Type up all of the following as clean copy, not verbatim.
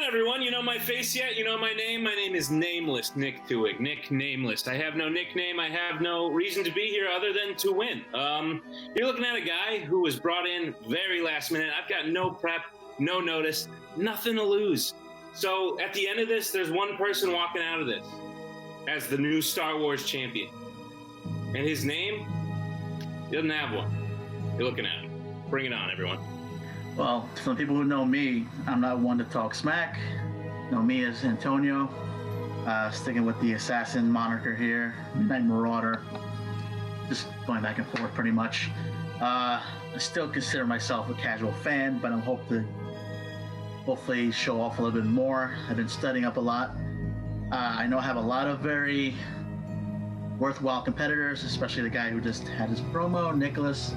everyone. You know my face yet? You know my name? My name is Nameless Nick Twohig. Nick Nameless. I have no nickname. I have no reason to be here other than to win. You're looking at a guy who was brought in very last minute. I've got no prep, no notice, nothing to lose. So at the end of this, there's one person walking out of this as the new Star Wars champion. And his name, he doesn't have one. You're looking at him. Bring it on, everyone. Well, for the people who know me, I'm not one to talk smack. Know me as Antonio, sticking with the assassin moniker here, Midnight Marauder. Just going back and forth pretty much. I still consider myself a casual fan, but I hope to hopefully show off a little bit more. I've been studying up a lot. I know I have a lot of very worthwhile competitors, especially the guy who just had his promo, Nicholas.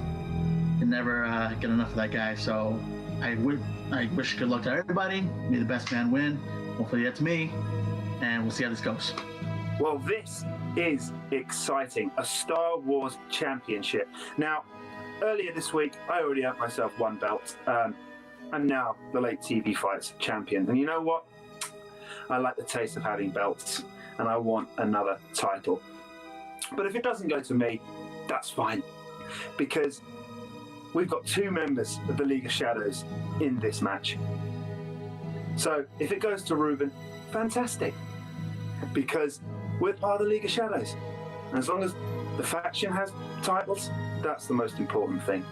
Can never get enough of that guy, so I wish good luck to everybody. May the best man win. Hopefully that's me, and we'll see how this goes. Well, this is exciting. A Star Wars championship. Now, earlier this week, I already had myself one belt, and now the late TV Fights champion. And you know what? I like the taste of having belts, and I want another title. But if it doesn't go to me, that's fine, because we've got two members of the League of Shadows in this match. So if it goes to Ruben, fantastic, because we're part of the League of Shadows. And as long as the faction has titles, that's the most important thing.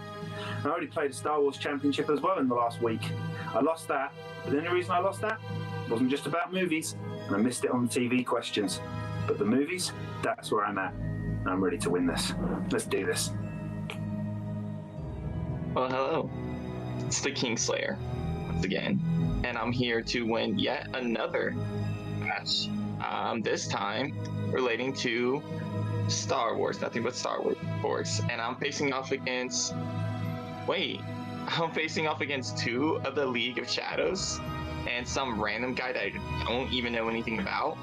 I already played a Star Wars Championship as well in the last week. I lost that, but the only reason I lost that wasn't just about movies, and I missed it on the TV questions. But the movies, that's where I'm at. I'm ready to win this. Let's do this. Well, hello. It's the Kingslayer once again, and I'm here to win yet another match. This time relating to Star Wars, nothing but Star Wars, of course. And I'm facing off against. I'm facing off against two of the League of Shadows and some random guy that I don't even know anything about.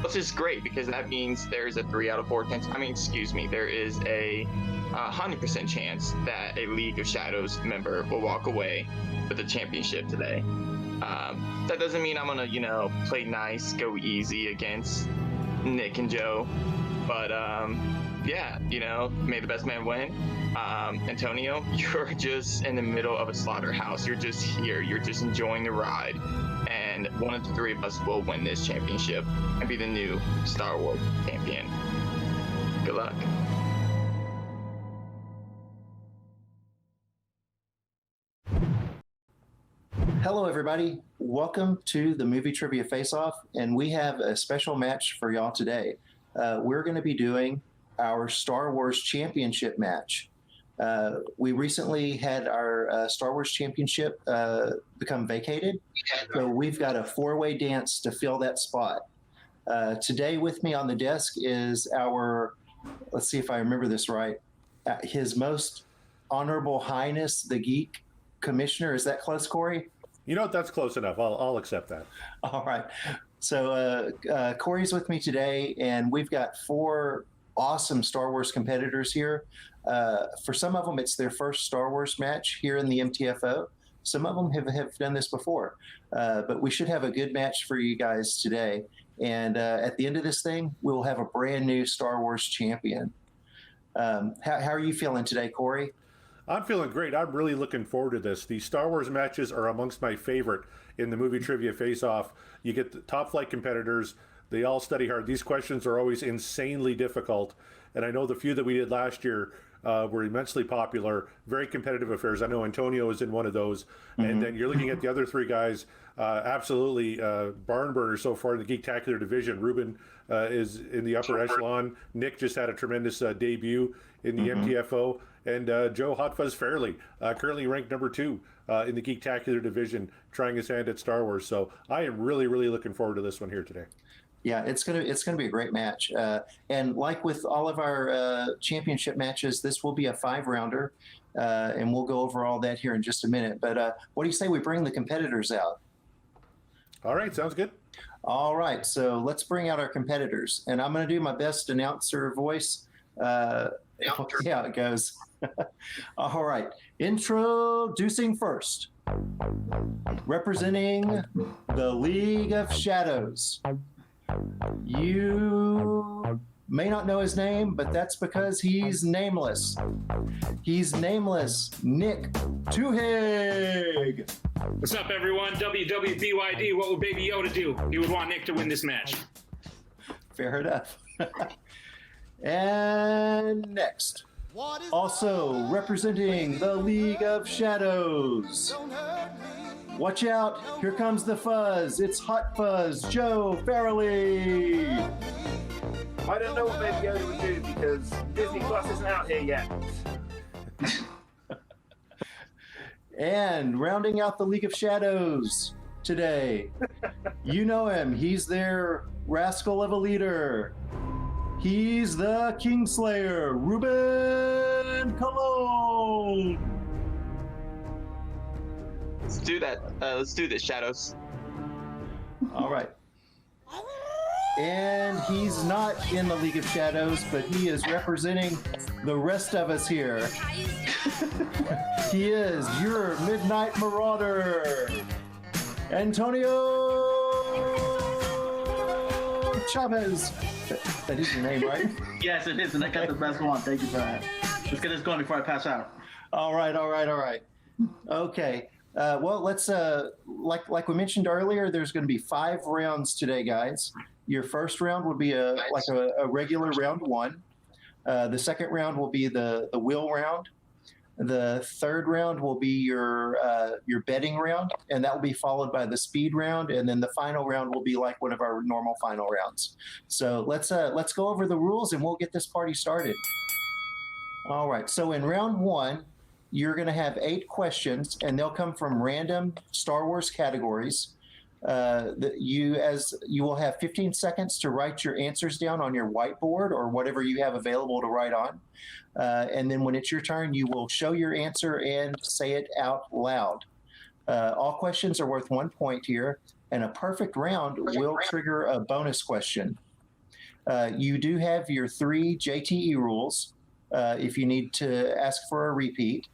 Which is great because that means there's a 3 out of 4 chance. There is a 100% chance that a League of Shadows member will walk away with the championship today. That doesn't mean I'm gonna, play nice, go easy against Nick and Joe. But yeah, may the best man win. Antonio, you're just in the middle of a slaughterhouse. You're just here. You're just enjoying the ride. And one of the three of us will win this championship and be the new Star Wars champion. Good luck. Hello, everybody. Welcome to the Movie Trivia Face-Off, and we have a special match for y'all today. We're going to be doing our Star Wars Championship match. We recently had our Star Wars Championship become vacated, so we've got a 4-way dance to fill that spot. Today with me on the desk is our, let's see if I remember this right, His Most Honorable Highness, the Geek Commissioner. Is that close, Corey? You know what? That's close enough. I'll accept that. All right. So Corey's with me today, and we've got 4 awesome Star Wars competitors here. For some of them, it's their first Star Wars match here in the MTFO. Some of them have done this before, but we should have a good match for you guys today. And at the end of this thing, we'll have a brand new Star Wars champion. How are you feeling today, Corey? I'm feeling great. I'm really looking forward to this. These Star Wars matches are amongst my favorite in the Movie Trivia Face-Off. You get the top flight competitors. They all study hard. These questions are always insanely difficult. And I know the few that we did last year were immensely popular, very competitive affairs. I know Antonio is in one of those. Mm-hmm. And then you're looking at the other 3 guys, absolutely barn burners so far in the Geektacular division. Ruben is in the upper echelon. Nick just had a tremendous debut in the MTFO. And Joe Hot Fuzz Farrelly, currently ranked number 2 in the Geektacular division, trying his hand at Star Wars. So I am really, really looking forward to this one here today. Yeah, it's gonna be a great match. And like with all of our championship matches, this will be a 5-rounder, and we'll go over all that here in just a minute. But what do you say we bring the competitors out? All right, sounds good. All right, so let's bring out our competitors, and I'm gonna do my best announcer voice. See how it goes. All right, introducing first, representing the League of Shadows. You may not know his name, but that's because he's nameless. He's nameless Nick Twohig. What's up, everyone? WWBYD. What would Baby Yoda do? He would want Nick to win this match. Fair enough. And next, also representing the League of Shadows. Watch out, here comes the fuzz. It's Hot Fuzz, Joe Farrelly. I don't know what Baby Yoda would do because Disney Plus isn't out here yet. And rounding out the League of Shadows today, you know him. He's their rascal of a leader. He's the Kingslayer, Ruben Cologne. Let's do that. Let's do this, Shadows. All right. And he's not in the League of Shadows, but he is representing the rest of us here. He is your Midnight Marauder, Antonio Chavez. That is your name, right? Yes, it is, and I got the best one. Thank you for that. Let's get this going before I pass out. All right. Okay. Well, let's like we mentioned earlier, there's going to be 5 rounds today, guys. Your first round would be a regular round 1. The second round will be the wheel round. The third round will be your betting round, and that will be followed by the speed round, and then the final round will be like one of our normal final rounds. So let's go over the rules, and we'll get this party started. All right. So in round 1, you're going to have 8 questions, and they'll come from random Star Wars categories. You will have 15 seconds to write your answers down on your whiteboard or whatever you have available to write on. And then when it's your turn, you will show your answer and say it out loud. All questions are worth 1 point here, and a perfect round will trigger a bonus question. You do have your 3 JTE rules if you need to ask for a repeat,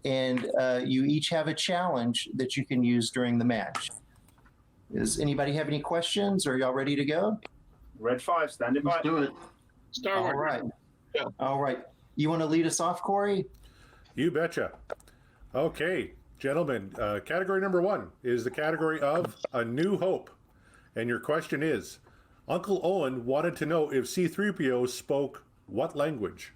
and you each have a challenge that you can use during the match. Does anybody have any questions? Are y'all ready to go? Red 5, standing by. Let's do it. Star Wars. All right. Yeah. All right. You want to lead us off, Corey? You betcha. Okay, gentlemen, category number 1 is the category of A New Hope. And your question is, Uncle Owen wanted to know if C-3PO spoke what language?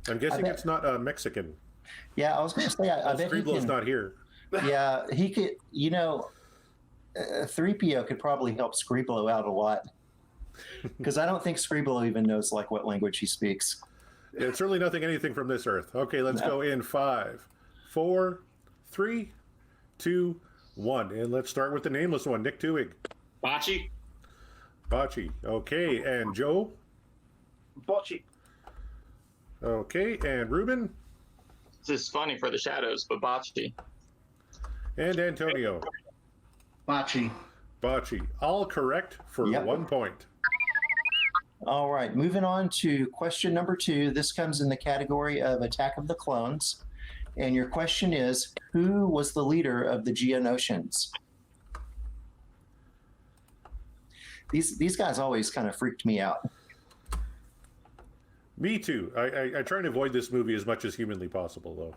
I'm guessing it's not Mexican. Yeah, I was going to say, I bet he Scribbler's can. not here. Yeah, he could, 3PO could probably help Scribbler out a lot. Because I don't think Scribbler even knows like what language he speaks. It's certainly anything from this earth. Okay, let's go in 5, 4, 3, 2, 1. And let's start with the nameless one, Nick Twohig. Bocce. Bocce. Okay, and Joe? Bocce. Okay, and Ruben? This is funny for the Shadows, but Bocce. And Antonio? Bocce. Bocce. All correct for 1 point. All right, moving on to question number 2. This comes in the category of Attack of the Clones. And your question is, who was the leader of the Geonosians? These guys always kind of freaked me out. Me too. I try and avoid this movie as much as humanly possible, though.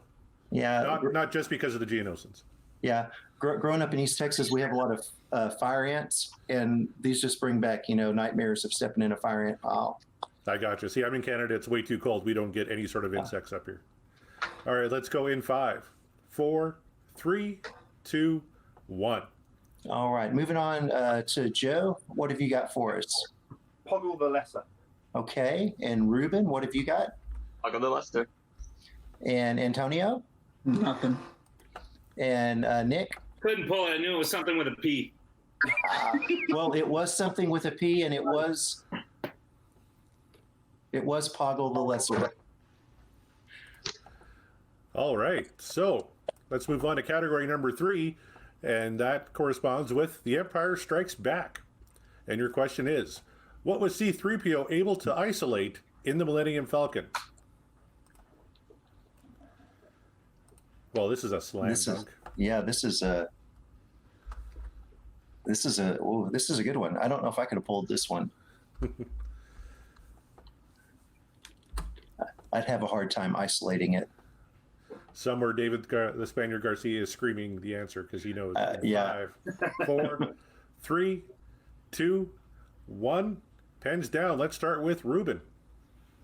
Yeah. Not just because of the Geonosians. Yeah. Growing up in East Texas, we have a lot of fire ants, and these just bring back, nightmares of stepping in a fire ant pile. I gotcha. See, I'm in Canada. It's way too cold. We don't get any sort of insects up here. All right, let's go in 5, 4, 3, 2, 1. All right, moving on to Joe. What have you got for us? Poggle the Lesser. Okay, and Ruben, what have you got? I'll go to Lester. And Antonio? Nothing. And Nick? Couldn't pull it. I knew it was something with a P. Well, it was something with a P, and it was Poggle the Lesser. All right, so let's move on to category number 3, and that corresponds with The Empire Strikes Back. And your question is, what was C-3PO able to isolate in the Millennium Falcon? Well, this is a slam dunk. This is a good one. I don't know if I could have pulled this one. I'd have a hard time isolating it. Somewhere, the Spaniard Garcia is screaming the answer because he knows. Yeah. 5, 4, 3, 2, 1. Pens down. Let's start with Ruben.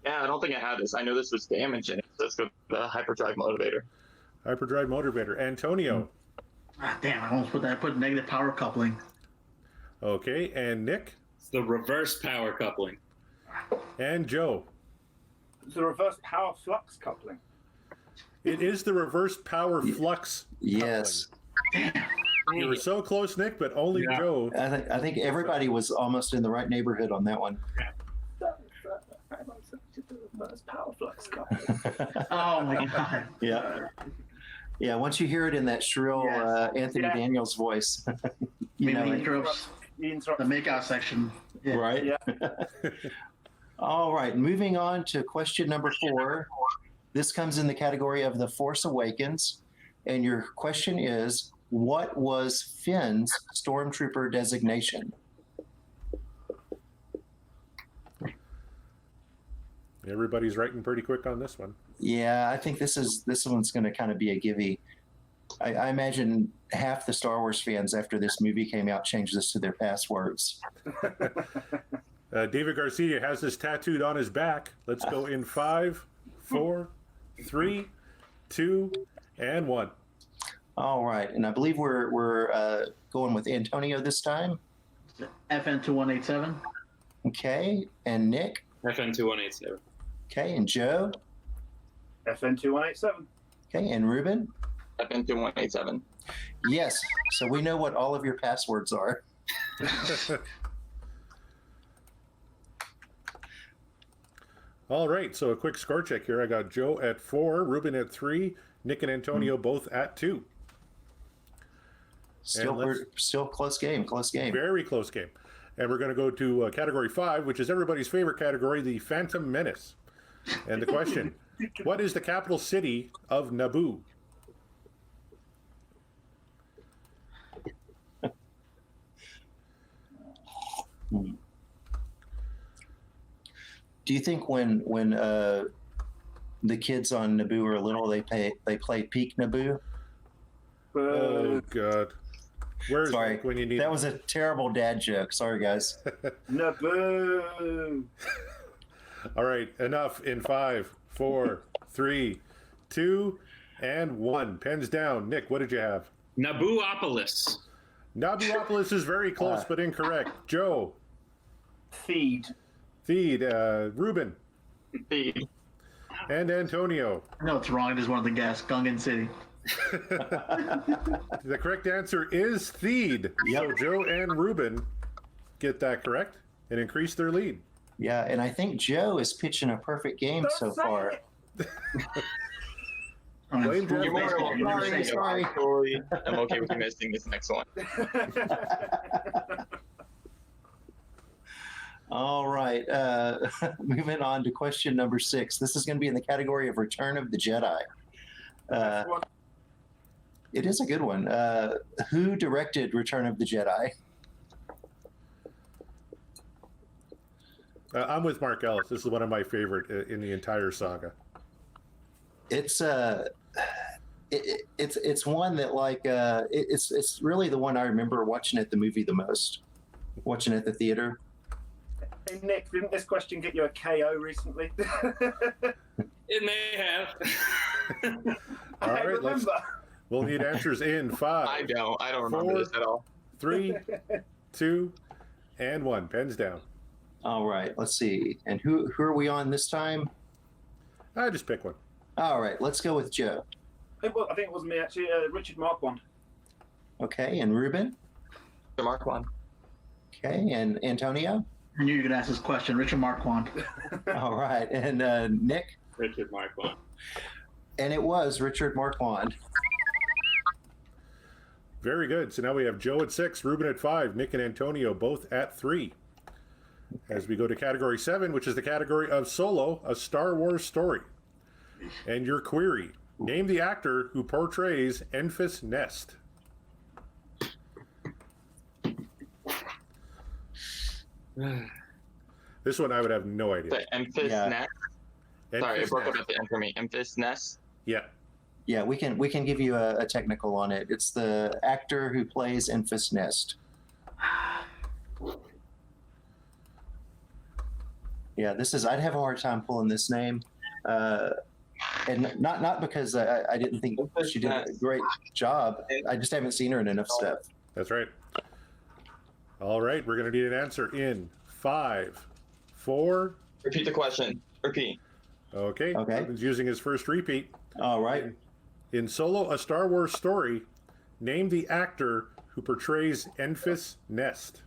Yeah, I don't think I had this. I know this was damage in it. So let's go with the hyperdrive motivator. Hyperdrive motivator. Antonio. Damn, I almost put negative power coupling. Okay, and Nick. It's the reverse power coupling. And Joe. It's the reverse power flux coupling. It is the reverse power flux. Yes. Coupling. You were so close, Nick, but only Joe. I think everybody was almost in the right neighborhood on that one. Reverse power flux coupling. Oh my god. Yeah. Yeah, once you hear it in that shrill Anthony Daniels voice, you know it. The makeout section. Yeah. Right? Yeah. All right, moving on to question number 4. This comes in the category of The Force Awakens. And your question is, what was Finn's stormtrooper designation? Everybody's writing pretty quick on this one. Yeah, I think this one's going to kind of be a gimme. I imagine half the Star Wars fans after this movie came out changed this to their passwords. David Garcia has this tattooed on his back. Let's go in 5, 4, 3, 2, and 1. All right, and I believe we're going with Antonio this time. FN2187. Okay, and Nick. FN2187. Okay, and Joe. FN2187. Okay, and Ruben. FN2187. Yes, so we know what all of your passwords are. All right, so a quick score check here. I got Joe at 4, Ruben at 3, Nick and Antonio both at 2. Still close game. Very close game. And we're going to go to category 5, which is everybody's favorite category, the Phantom Menace. And the question, what is the capital city of Naboo? Do you think when the kids on Naboo are little, they play Peek Naboo? Oh, God. Where's Sorry, Nick when you need that was a terrible dad joke. Sorry, guys. Naboo. All right, enough in 5, 4, 3, 2, and 1. Pens down. Nick, what did you have? Naboopolis. Naboopolis is very close, but incorrect. Joe. Feed. Ruben. Feed. And Antonio. No, it's wrong. It is one of the gas. Gungan City. The correct answer is Theed. Yep. So Joe and Ruben get that correct and increase their lead. Yeah, and I think Joe is pitching a perfect game so far. Blame Joe. You're more welcome. Sorry. I'm okay with you missing this next one. All right, moving on to question number 6. This is going to be in the category of Return of the Jedi. It is a good one. Who directed Return of the Jedi? I'm with Mark Ellis. This is one of my favorite in the entire saga. It's one that it's really the one I remember watching at the movie the most, watching at the theater. Hey Nick, didn't this question get you a KO recently? It may have. All right, remember. We'll need answers in 5. I don't remember 4, this at all. 3, 2, and 1. Pens down. All right, let's see. And who are we on this time? I just pick one. All right, let's go with Joe. I think it was me actually. Richard Marquand. Okay, and Ruben. Mark 1. Okay, and Antonio. I knew you were going to ask this question. Richard Marquand. All right, and Nick. Richard Marquand. And it was Richard Marquand. Very good. So now we have Joe at 6, Ruben at 5, Nick and Antonio both at 3. As we go to category 7, which is the category of Solo, a Star Wars story. And your query, Name the actor who portrays Enfys Nest. This one I would have no idea. The Emphas Yeah. Nest. Sorry, it Enfys broke up Nest. at the end for me. Emphas Nest. Yeah. Yeah, we can give you a technical on it. It's the actor who plays Enfys Nest. Yeah, I'd have a hard time pulling this name, and not because I didn't think she did a great job. I just haven't seen her in enough stuff. That's right. All right, we're going to need an answer in 5, 4. Repeat the question. Repeat. Okay. Okay. Ruben's using his first repeat. All right. In Solo: A Star Wars Story, name the actor who portrays Enfys Nest.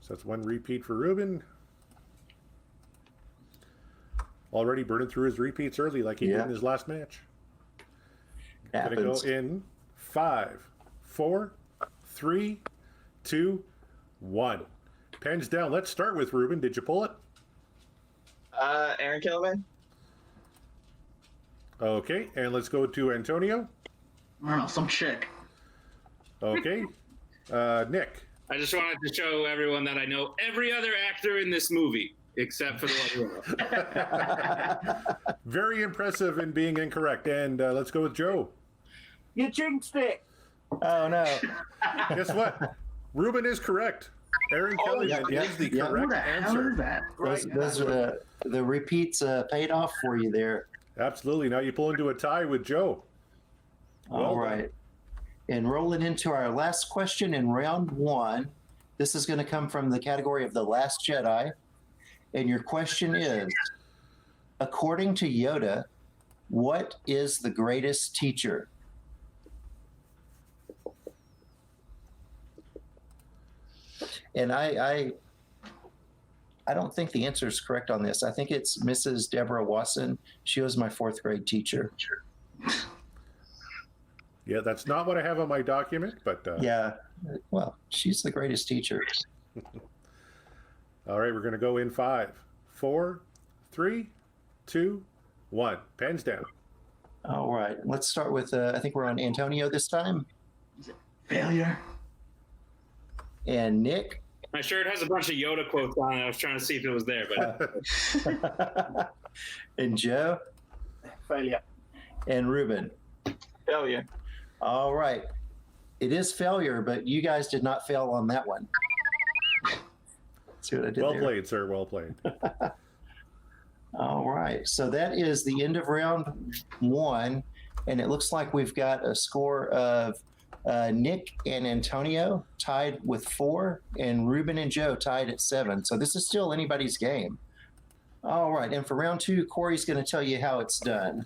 So that's one repeat for Ruben. Already burning through his repeats early like he did in his last match. Gonna go Happens. in 5, 4, 3, 2, 1. Pens down. Let's start with Ruben. Did you pull it? Aaron Kelvin. Okay, and let's go to Antonio. I don't know, some chick. Okay, Nick. I just wanted to show everyone that I know every other actor in this movie except for the one. Very impressive in being incorrect. And let's go with Joe. You jinxed it. Oh no. Guess what? Ruben is correct. Aaron Kelly is the yeah. correct Who the hell answer. is that? Those are the repeats paid off for you there. Absolutely. Now you pull into a tie with Joe. All Well right. And rolling into our last question in round 1. This is going to come from the category of The Last Jedi. And your question is, according to Yoda, what is the greatest teacher? And I don't think the answer is correct on this. I think it's Mrs. Deborah Wasson. She was my 4th grade teacher. Yeah, that's not what I have on my document, but Yeah. Well, she's the greatest teacher. all right, we're going to go in 5, 4, 3, 2, 1. Pens down. All right. Let's start with, I think we're on Antonio this time. Failure. And Nick. My shirt has a bunch of Yoda quotes on it. I was trying to see if it was there, but And Joe. Failure. And Ruben. Failure. All right. It is failure, but you guys did not fail on that one. See what I did Well there? played, sir. Well played. All right. So that is the end of round 1. And it looks like we've got a score of Nick and Antonio tied with 4, and Ruben and Joe tied at 7. So this is still anybody's game. All right. And for round 2, Corey's going to tell you how it's done.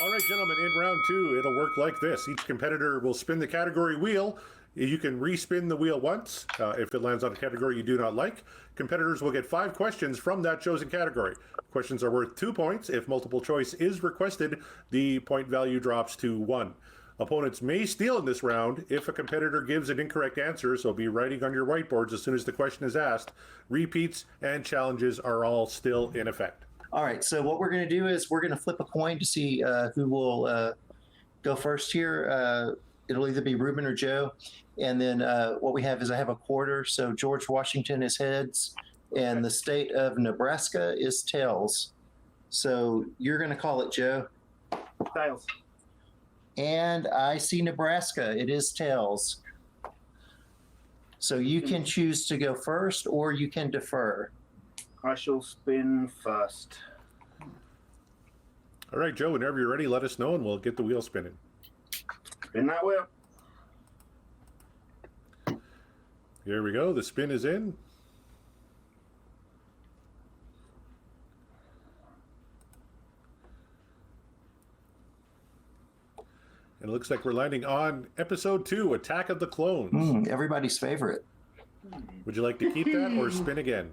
All right, gentlemen, in round 2, it'll work like this. Each competitor will spin the category wheel. You can respin the wheel once. If it lands on a category you do not like, competitors will get 5 questions from that chosen category. Questions are worth 2 points. If multiple choice is requested, the point value drops to 1. Opponents may steal in this round if a competitor gives an incorrect answer, so be writing on your whiteboards as soon as the question is asked. Repeats and challenges are all still in effect. All right. So what we're going to do is we're going to flip a coin to see who will go first here. It'll either be Ruben or Joe. And then what we have is I have a quarter. So George Washington is heads, and the state of Nebraska is tails. So you're going to call it, Joe. Tails. And I see Nebraska. It is tails. So you can choose to go first, or you can defer. I shall spin first. All right, Joe, whenever you're ready, let us know and we'll get the wheel spinning. Spin that wheel. Here we go. The spin is in. And it looks like we're landing on episode 2, Attack of the Clones. Everybody's favorite. Would you like to keep that or spin again?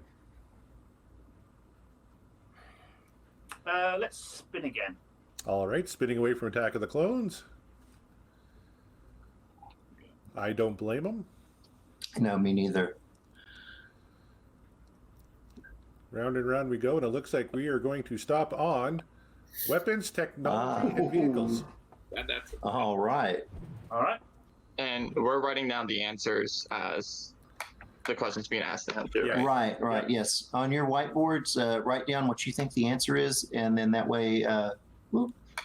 Let's spin again. All right, spinning away from Attack of the Clones. I don't blame them. No, me neither. Round and round we go, and it looks like we are going to stop on weapons, technology, and vehicles. That's All right. All right. And we're writing down the answers as the questions being asked to him too, Yeah. right? Right. Yes. On your whiteboards, write down what you think the answer is, and then that way,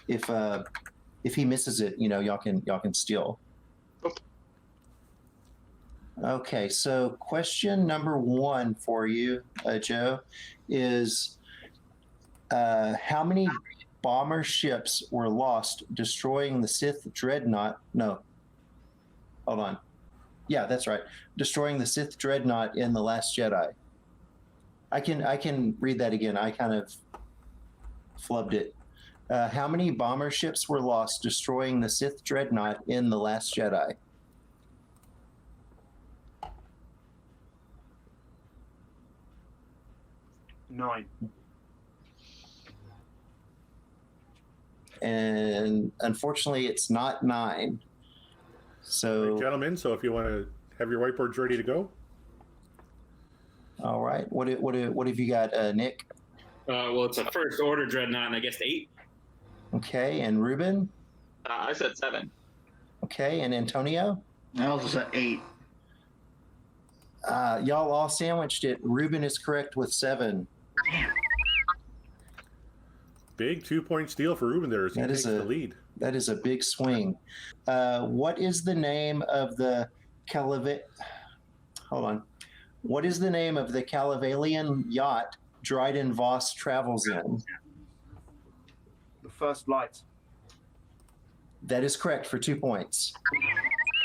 if he misses it, y'all can steal. Okay. So question number 1 for you, Joe, is how many bomber ships were lost destroying the Sith dreadnought? No. Hold on. Yeah, that's right. Destroying the Sith dreadnought in The Last Jedi. I can read that again. I kind of flubbed it. How many bomber ships were lost destroying the Sith dreadnought in The Last Jedi? Nine. And unfortunately, it's not 9. So, Gentlemen, so if you want to have your whiteboards ready to go. all right. What have you got, Nick? well, it's a first order dreadnought, and I guess 8. Okay, and Ruben? I said 7. Okay, and Antonio? I also said 8. Y'all all sandwiched it. Ruben is correct with 7. Big 2-point steal for Ruben there as he That is takes the lead. That is a big swing. What is the name of the Hold on. What is the name of the Calavalian yacht Dryden Voss travels in? The First Light. That is correct for 2 points.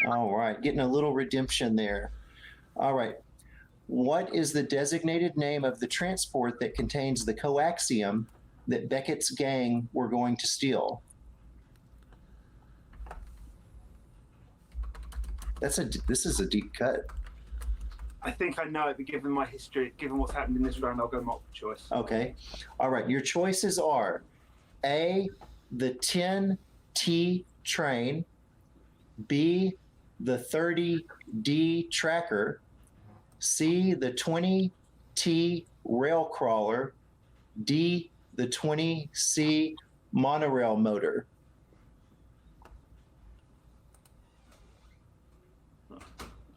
All right, getting a little redemption there. All right. What is the designated name of the transport that contains the coaxium that Beckett's gang were going to steal? This is a deep cut. I think I know it, but given my history, given what's happened in this round, I'll go multiple choice. Okay. All right. Your choices are A, the 10T train, B, the 30D tracker, C, the 20T rail crawler, D, the 20C monorail motor.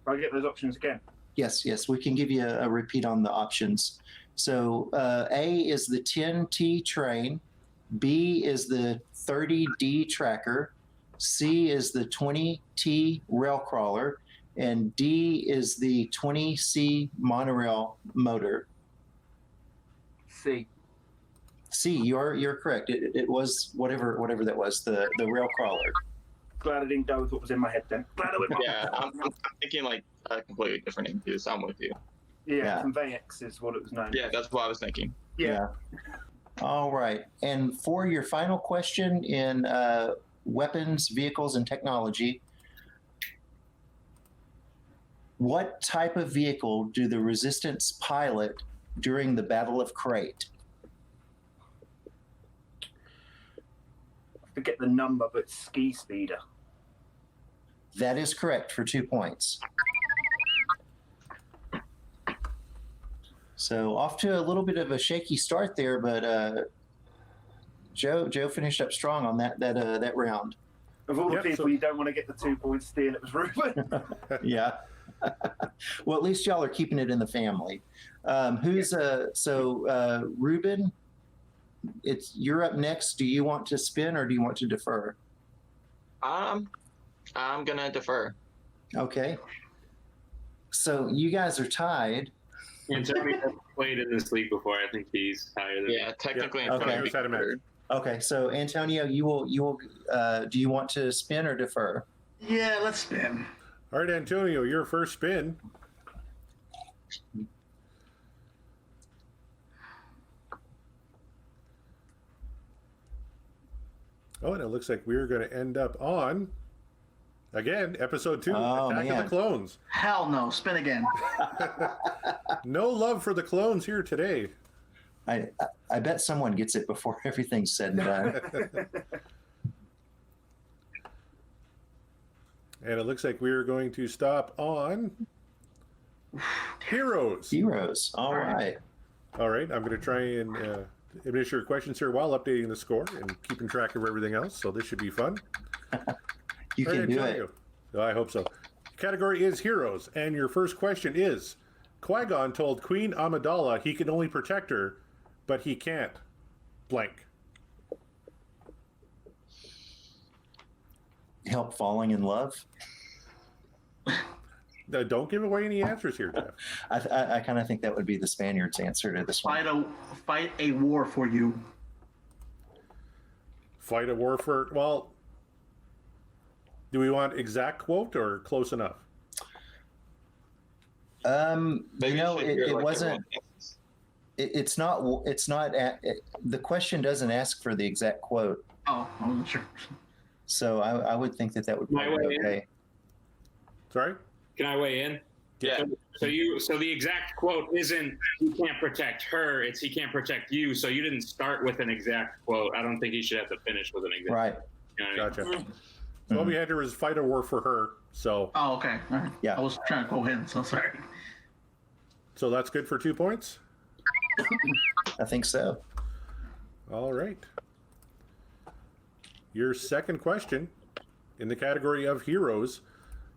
I'll get those options again. Yes, we can give you a repeat on the options. So A is the 10T train, B is the 30D tracker, C is the 20T rail crawler, and D is the 20C monorail motor. C. C, you're correct. It was whatever that was, the rail crawler. Glad I didn't go with what was in my head then. Glad I went wrong. Yeah, I'm thinking like a completely different name too, so I'm with you. Yeah, Conveyex is what it was known. Yeah, that's what I was thinking. Yeah. All right. And for your final question in weapons, vehicles, and technology, what type of vehicle do the Resistance pilot during the Battle of Crate? I forget the number, but ski speeder. That is correct for 2 points. So off to a little bit of a shaky start there, but Joe finished up strong on that round. Of all the Yep, people so- you don't want to get the 2 points steal, it was Ruben. Yeah. Well, at least y'all are keeping it in the family. Ruben, you're up next. Do you want to spin or do you want to defer? I'm gonna defer. Okay. So you guys are tied. Antonio hasn't played in this league before. I think he's higher than Yeah, technically. Yeah. Okay. Antonio Had a match. third. Okay. So Antonio, you will. Do you want to spin or defer? Yeah, let's spin. All right, Antonio, your first spin. Oh, and it looks like we're going to end up on, again, episode 2, Oh, Attack of man. the Clones. Hell no, spin again. No love for the clones here today. I bet someone gets it before everything's said and done. And it looks like we're going to stop on Heroes. Heroes. All right. All right, I'm going to try and administer your questions here while updating the score and keeping track of everything else. So this should be fun. You All right, can do Antonio. it. Oh, I hope so. Category is heroes, and your first question is: Qui-Gon told Queen Amidala he can only protect her, but he can't. Blank. Help falling in love. Don't give away any answers here, Jeff. I kind of think that would be the Spaniards' answer to this one. Fight a war for you. Fight a war for, well, do we want exact quote or close enough? You know, should hear, it like, wasn't. It's not. The question doesn't ask for the exact quote, Oh, I wasn't sure. so I would think that would My probably way be in. okay. Sorry? Can I weigh in? Yeah. So the exact quote isn't he can't protect her, it's he can't protect you. So you didn't start with an exact quote. I don't think he should have to finish with an exact. Right. You know what I mean? Gotcha. So what we had to was fight a war for her. So Oh, okay. All right. Yeah. I was trying to quote him, so sorry. that's good for 2 points. I think so. All right. Your second question in the category of heroes.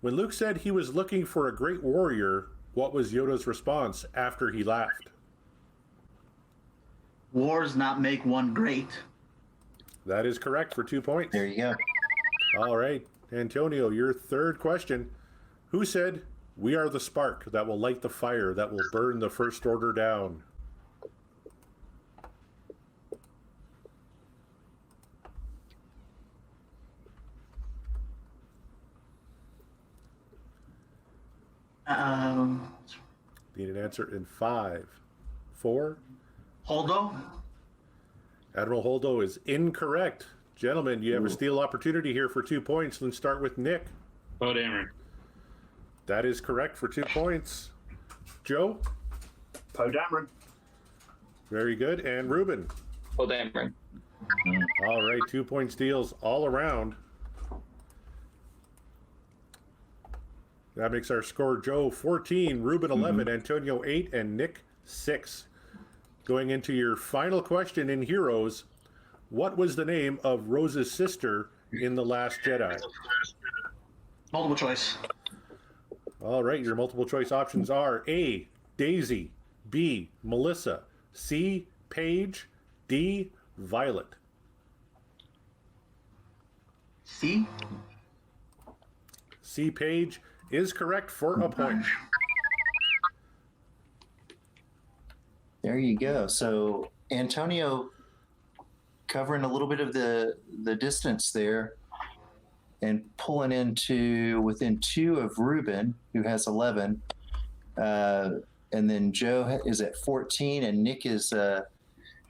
When Luke said he was looking for a great warrior, what was Yoda's response after he laughed? Wars not make one great. That is correct for 2 points. There you go. All right. Antonio, your third question. Who said, "We are the spark that will light the fire that will burn the First Order down"? Need an answer in 5, 4. Holdo? Admiral Holdo is incorrect. Gentlemen, you have a steal opportunity here for 2 points. Let's start with Nick. Poe Dameron. That is correct for 2 points. Joe? Poe Dameron. Very good. And Ruben? Oh, Dameron. All right, 2 point steals all around. That makes our score Joe 14, Ruben 11, Antonio 8, and Nick 6. Going into your final question in Heroes, what was the name of Rose's sister in The Last Jedi? Multiple choice. All right, your multiple choice options are A, Daisy, B, Melissa, C, Paige, D, Violet. C? C, Paige is correct for a point. There you go. So Antonio covering a little bit of the distance there and pulling into within 2 of Ruben, who has 11. And then Joe is at 14, and Nick is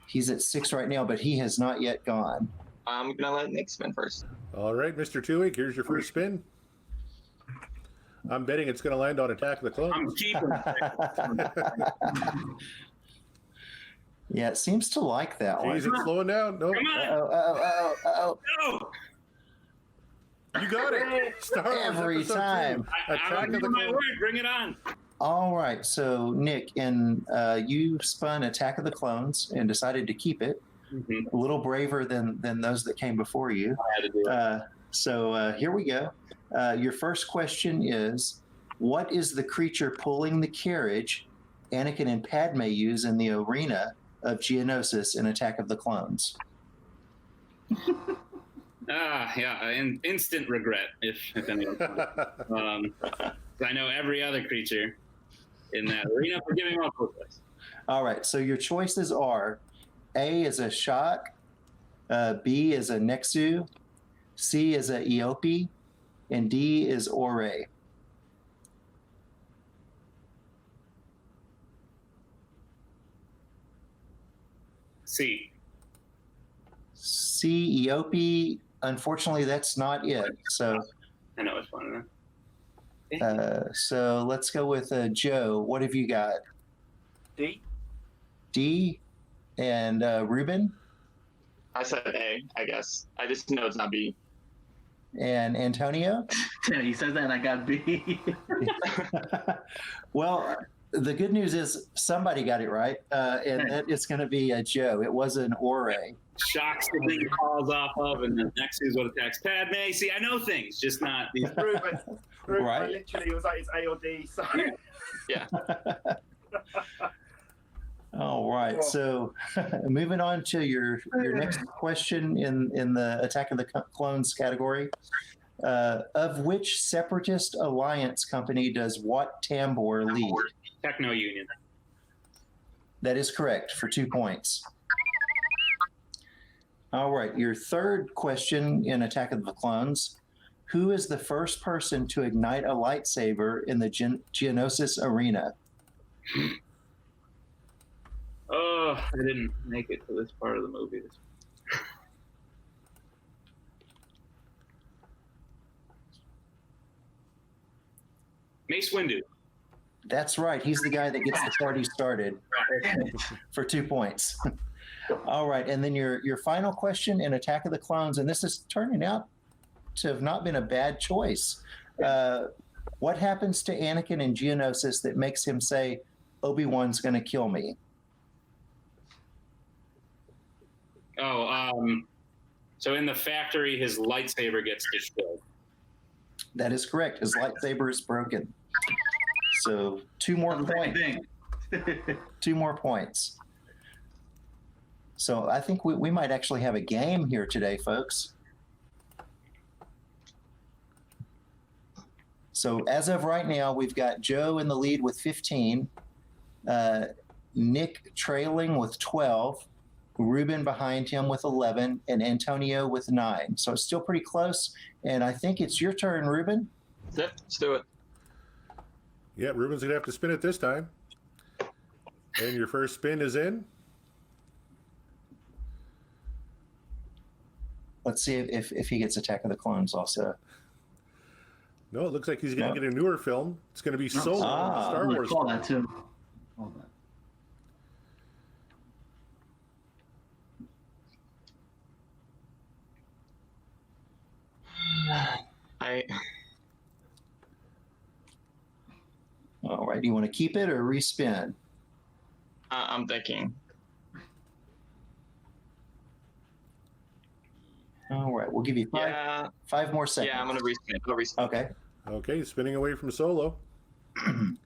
he's at 6 right now, but he has not yet gone. I'm gonna let Nick spin first. All right, Mr. Twohig, here's your first spin. I'm betting it's going to land on Attack of the Clones. I'm keeping Yeah, it seems to like that one. Jeez, it's slowing down. No, Come on. Oh. No. you got it. Star Wars Every Episode time. 2, I'm Attack of the giving my Clones. word. Bring it on. All right, so Nick, and you spun Attack of the Clones and decided to keep it. A little braver than those that came before you. I had to do it. So here we go. Your first question is, what is the creature pulling the carriage Anakin and Padme use in the arena of Geonosis in Attack of the Clones? Instant regret, if anyone. I know every other creature in that arena. For giving multiple choice. All right, so your choices are A is a Shock, B is a Nexu, C is a Eope, and D is Ore. C. C, Eope, unfortunately, that's not it. So I know it's fun. so let's go with Joe. What have you got? D. D and Ruben I said A, I guess. I just know it's not B. and Antonio. Yeah, he says that and I got B. Well, The good news is somebody got it right, and that is going to be Joe. It was an ore. Shocks the thing falls off of, and the next is what attacks Padme. See, I know things, just not these. Ruben, Right. literally was like, it's A or D. So Yeah. All right. So moving on to your next question in the Attack of the Clones category. Of which separatist alliance company does Wat Tambor lead? Techno Union. That is correct for 2 points. All right. Your third question in Attack of the Clones. Who is the first person to ignite a lightsaber in the Geonosis arena? Oh, I didn't make it to this part of the movie. Mace Windu. That's right. He's the guy that gets the party started for 2 points. All right. And then your final question in Attack of the Clones, and this is turning out to have not been a bad choice. What happens to Anakin in Geonosis that makes him say, Obi-Wan's going to kill me? So in the factory, his lightsaber gets destroyed. That is correct. His lightsaber is broken. So 2 more points. 2 more points. So I think we might actually have a game here today, folks. So as of right now, we've got Joe in the lead with 15, Nick trailing with 12, Ruben behind him with 11, and Antonio with 9. So it's still pretty close. And I think it's your turn, Ruben. Yep, let's do it. Yeah, Ruben's going to have to spin it this time. And your first spin is in. Let's see if he gets Attack of the Clones also. No, it looks like he's going to get a newer film. It's going to be Solo, Star Wars. Call that too. Hold on. All right. Do you want to keep it or respin? I'm thinking. All right. We'll give you five more seconds. Yeah, I'm going to respin. I'll respin. Okay. Okay, spinning away from Solo. I'm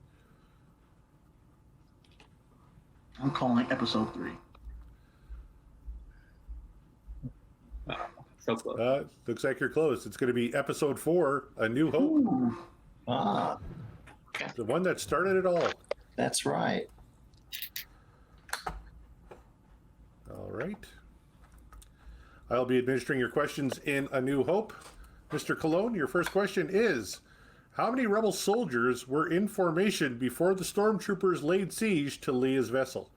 calling episode 3. So close. Looks like you're close. It's going to be episode 4, A New Hope. Ooh. Ah, The one that started it all. that's right. All right. I'll be administering your questions in A New Hope. Mr. Cologne, your first question is, how many rebel soldiers were in formation before the stormtroopers laid siege to Leia's vessel?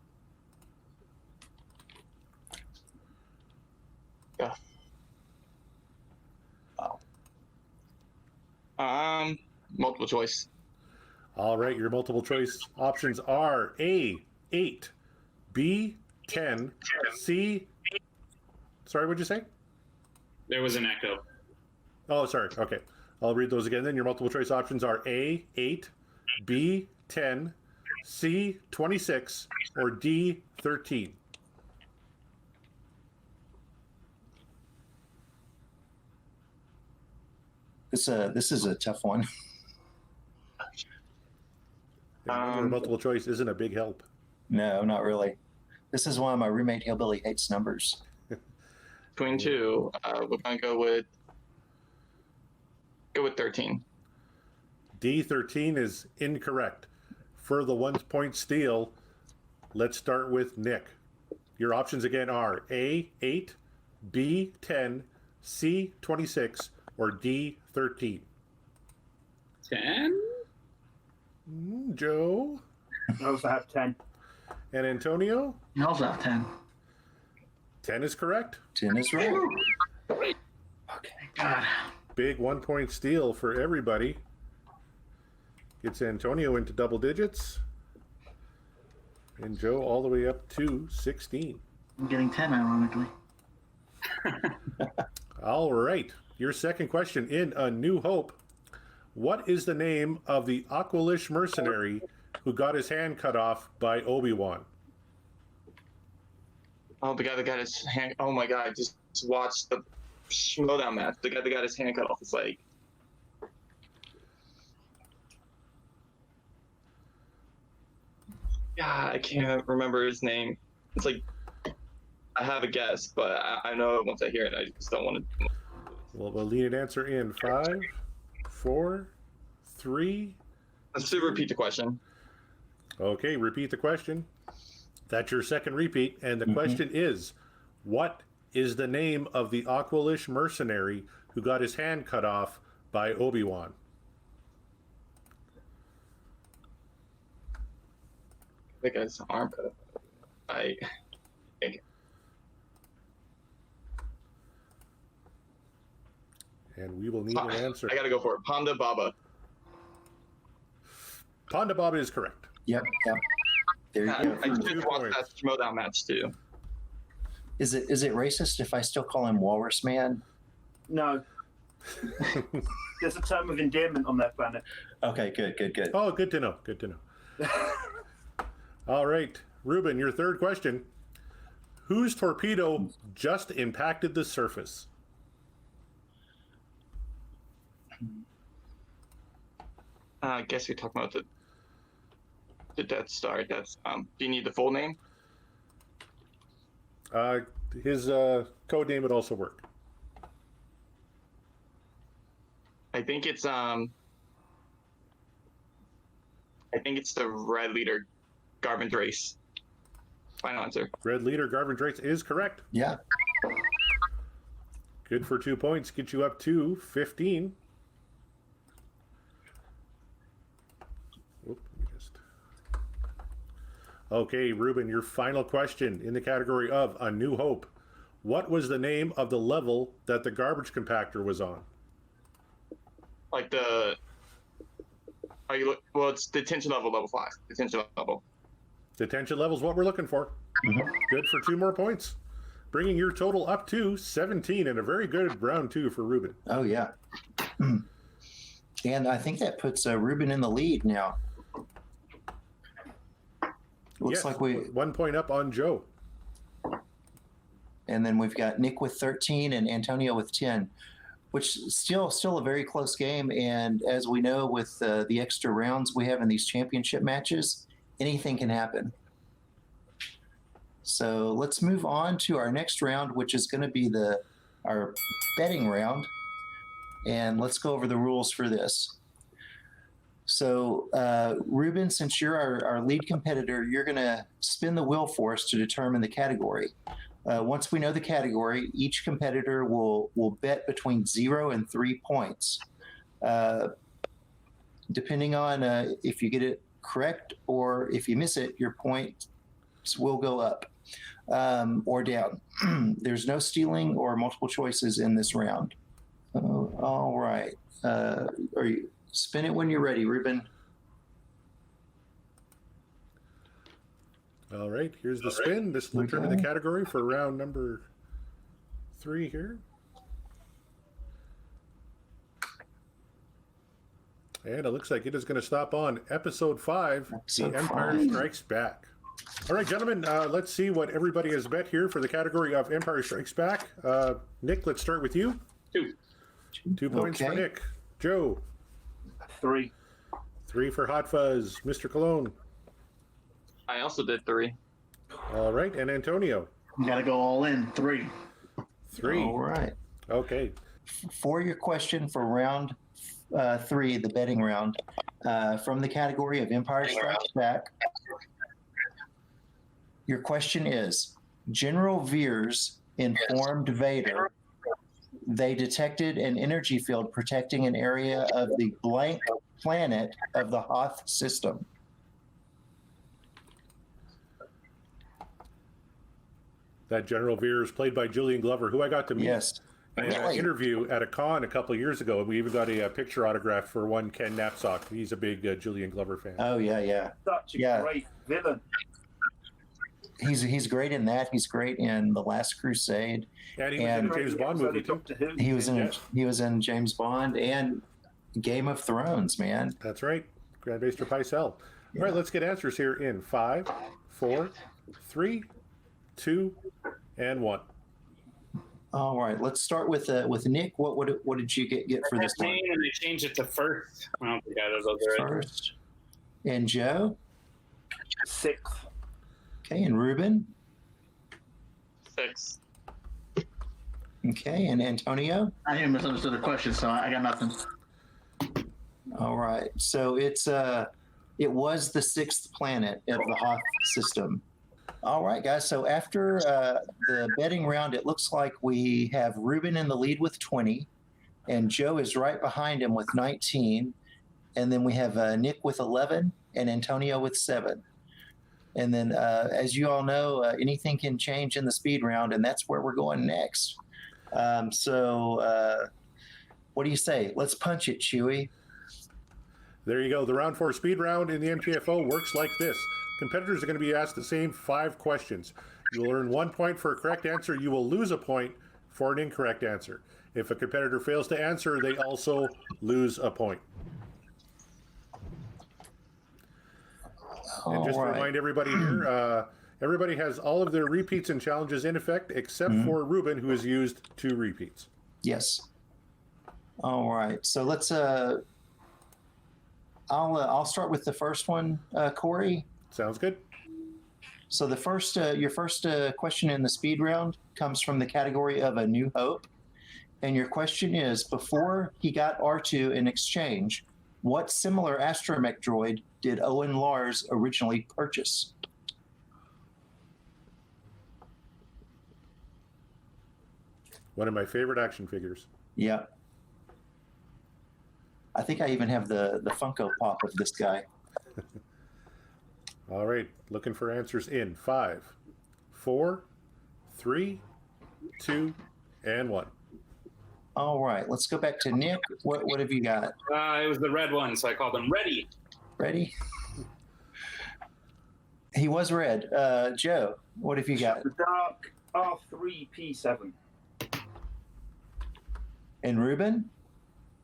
Yeah. Multiple choice. All right, your multiple choice options are A, 8, B, 10, C, sorry, what'd you say? There was an echo. Oh, sorry. Okay. I'll read those again then. Your multiple choice options are A, 8, B, 10, C, 26, or D, 13. This is a tough one. Remember, multiple choice isn't a big help. No, not really. This is why my roommate Hillbilly hates numbers. Between two, we're going to go with 13. D13 is incorrect. For the 1 point steal, let's start with Nick. Your options again are A, 8, B, 10, C, 26, or D, 13. 10? Joe? I also have 10. And Antonio? You also have 10. 10 is correct. 10 is right. Okay. God. Big 1 point steal for everybody. Gets Antonio into double digits. And Joe all the way up to 16. I'm getting 10, ironically. All right. Your second question in A New Hope. What is the name of the Aqualish mercenary who got his hand cut off by Obi-Wan? Oh, the guy that got his hand. Oh my God! Just watch the Schmodown match. The guy that got his hand cut off is like. Yeah, I can't remember his name. It's like I have a guess, but I know it once I hear it. I just don't want to. Well, we'll need an answer in 5, 4, 3. Let's repeat the question. Okay, repeat the question. That's your second repeat, and the question is, what is the name of the Aqualish mercenary who got his hand cut off by Obi-Wan? The guy's arm cut off. And we will need an answer. I gotta go for it. Ponda Baba. Ponda Baba is correct. Yep. There you go. I just watched that Schmodown match too. Is it racist if I still call him Walrus Man? No. There's a term of endearment on that planet. Okay, good. Oh, good to know. Good to know. All right, Ruben, your third question. Whose torpedo just impacted the surface? I guess you're talking about the Death Star. That's do you need the full name? His code name would also work. I think it's the Red Leader, Garvin Drace. Final answer. Red Leader Garvin Drace is correct. Yeah. Good for 2 points. Get you up to 15. Okay, Ruben, your final question in the category of A New Hope. What was the name of the level that the garbage compactor was on? Like it's detention level 5. Detention level. Detention level is what we're looking for. Good for 2 more points. Bringing your total up to 17 and a very good round 2 for Ruben. Oh, yeah. And I think that puts Ruben in the lead now. Looks like 1 point up on Joe. And then we've got Nick with 13 and Antonio with 10, which is still a very close game. And as we know, with the extra rounds we have in these championship matches, anything can happen. So let's move on to our next round, which is going to be our betting round. And let's go over the rules for this. So, Ruben, since you're our lead competitor, you're going to spin the wheel for us to determine the category. Once we know the category, each competitor will bet between 0 and 3 points. Depending on if you get it correct or if you miss it, your points will go up or down. There's no stealing or multiple choices in this round. All right. Spin it when you're ready, Ruben. All right, here's the spin. This will determine the category for round number 3 here. And it looks like it is going to stop on episode 5, The Empire Strikes Back. All right, gentlemen, let's see what everybody has bet here for the category of Empire Strikes Back. Nick, let's start with you. 2. 2 points for Nick. Joe. 3. 3 for Hot Fuzz. Mr. Cologne. I also did 3. All right, and Antonio. You got to go all in. 3. 3. All right. Okay. For your question for round 3, the betting round, from the category of Empire Strikes Back, your question is, General Veers informed Vader they detected an energy field protecting an area of the blank planet of the Hoth system. That General Veers, played by Julian Glover, who I got to meet in an Really? interview at a con a couple of years ago. And we even got a picture autograph for one Ken Knapsack. He's a big Julian Glover fan. Oh, yeah. Such a great villain. He's great in that. He's great in The Last Crusade. And he was in a James Bond movie, too. He was in James Bond and Game of Thrones, man. That's right. Grand Maester Pycelle. All right, let's get answers here in 5, 4, 3, 2, and 1. All right, let's start with Nick. What did you get for this one? And they changed it to first. I don't think either of those are right. First. And Joe? 6th. Okay, and Ruben? 6. Okay, and Antonio? I even misunderstood the question, so I got nothing. All right, so it was the 6th planet of the Hoth system. All right, guys, so after the betting round, it looks like we have Ruben in the lead with 20, and Joe is right behind him with 19, and then we have Nick with 11 and Antonio with 7. And then, as you all know, anything can change in the speed round, and that's where we're going next. So what do you say? Let's punch it, Chewy. There you go. The round 4 speed round in the MTFO works like this. Competitors are going to be asked the same 5 questions. You will earn 1 point for a correct answer. You will lose a point for an incorrect answer. If a competitor fails to answer, they also lose a point. And just to remind everybody here, everybody has all of their repeats and challenges in effect, except for Ruben, who has used 2 repeats. Yes. All right. So let's. I'll start with the first one, Corey. Sounds good. So the first, your first question in the speed round comes from the category of A New Hope, and your question is: before he got R2 in exchange, what similar astromech droid did Owen Lars originally purchase? One of my favorite action figures. Yeah. I think I even have the Funko Pop of this guy. All right, looking for answers in 5, 4, 3, 2, and 1. All right, let's go back to Nick. What have you got? It was the red one, so I called him Ready. Ready? He was red. Joe, what have you got? The Dark R3P7. And Ruben?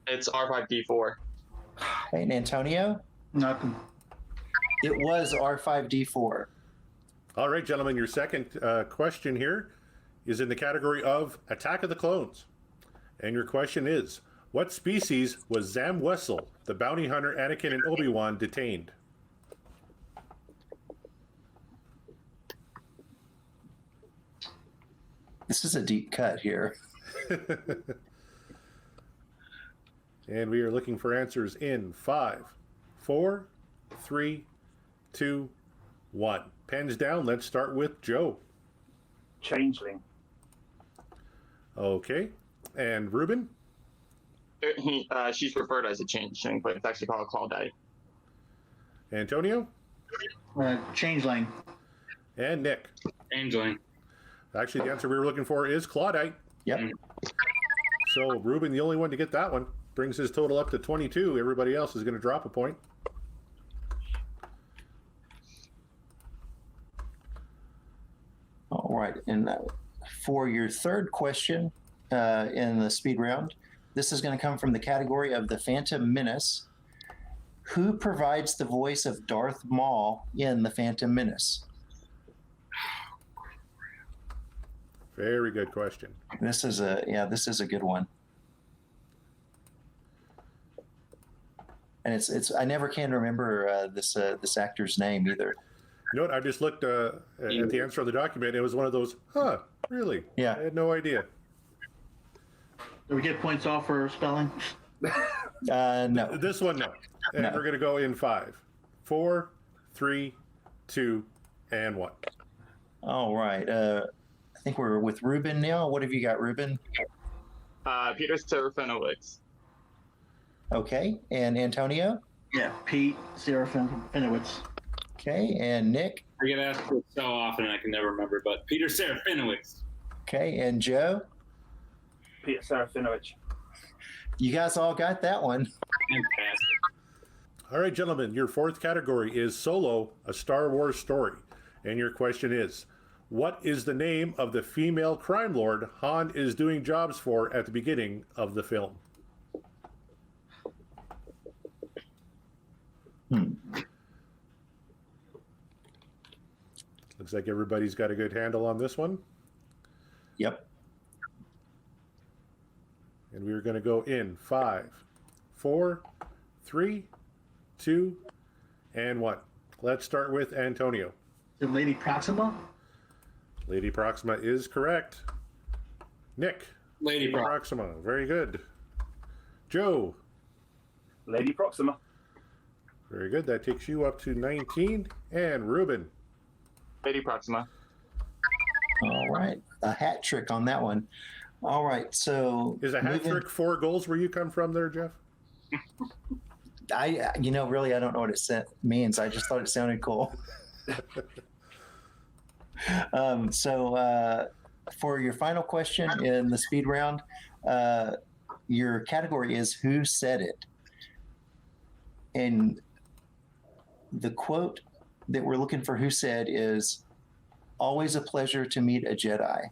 It's R5D4. And Antonio? Nothing. It was R5D4. All right, gentlemen, your second question here is in the category of Attack of the Clones. And your question is, what species was Zam Wessel, the bounty hunter Anakin and Obi-Wan, detained? This is a deep cut here. And we are looking for answers in 5, 4, 3, 2, 1. Pens down. Let's start with Joe. Changeling. Okay. And Ruben? She's referred as a changeling, but it's actually called a Clawdite. Antonio? Changeling. And Nick? Changeling. Actually, the answer we were looking for is Clawdite. Yep. So Ruben, the only one to get that one, brings his total up to 22. Everybody else is going to drop a point. All right. And for your third question in the speed round, this is going to come from the category of The Phantom Menace. Who provides the voice of Darth Maul in The Phantom Menace? Very good question. This is a good one. And it's I never can remember this actor's name either. You know what? I just looked at the answer on the document. It was one of those, really? Yeah. I had no idea. Do we get points off for spelling? No. This one, no. And No. we're going to go in 5, 4, 3, 2, and 1. All right. I think we're with Ruben now. What have you got, Ruben? Peter Serafinowicz. Okay. And Antonio? Yeah, Pete Serafinowicz. Okay. And Nick? I get asked it so often I can never remember, but Peter Serafinowicz. Okay. And Joe? Peter Serafinowicz. You guys all got that one. Fantastic. All right, gentlemen, your fourth category is Solo, a Star Wars story. And your question is, what is the name of the female crime lord Han is doing jobs for at the beginning of the film? Looks like everybody's got a good handle on this one. Yep. And we're going to go in 5, 4, 3, 2, and 1. Let's start with Antonio. The Lady Proxima? Lady Proxima is correct. Nick. Lady Proxima. Very good. Joe. Lady Proxima. Very good. That takes you up to 19. And Ruben. Lady Proxima. All right. A hat trick on that one. All right. So Is a hat trick 4 goals where you come from there, Jeff? Really, I don't know what it means. I just thought it sounded cool. For your final question in the speed round, your category is Who Said It? And the quote that we're looking for Who Said is, "Always a pleasure to meet a Jedi."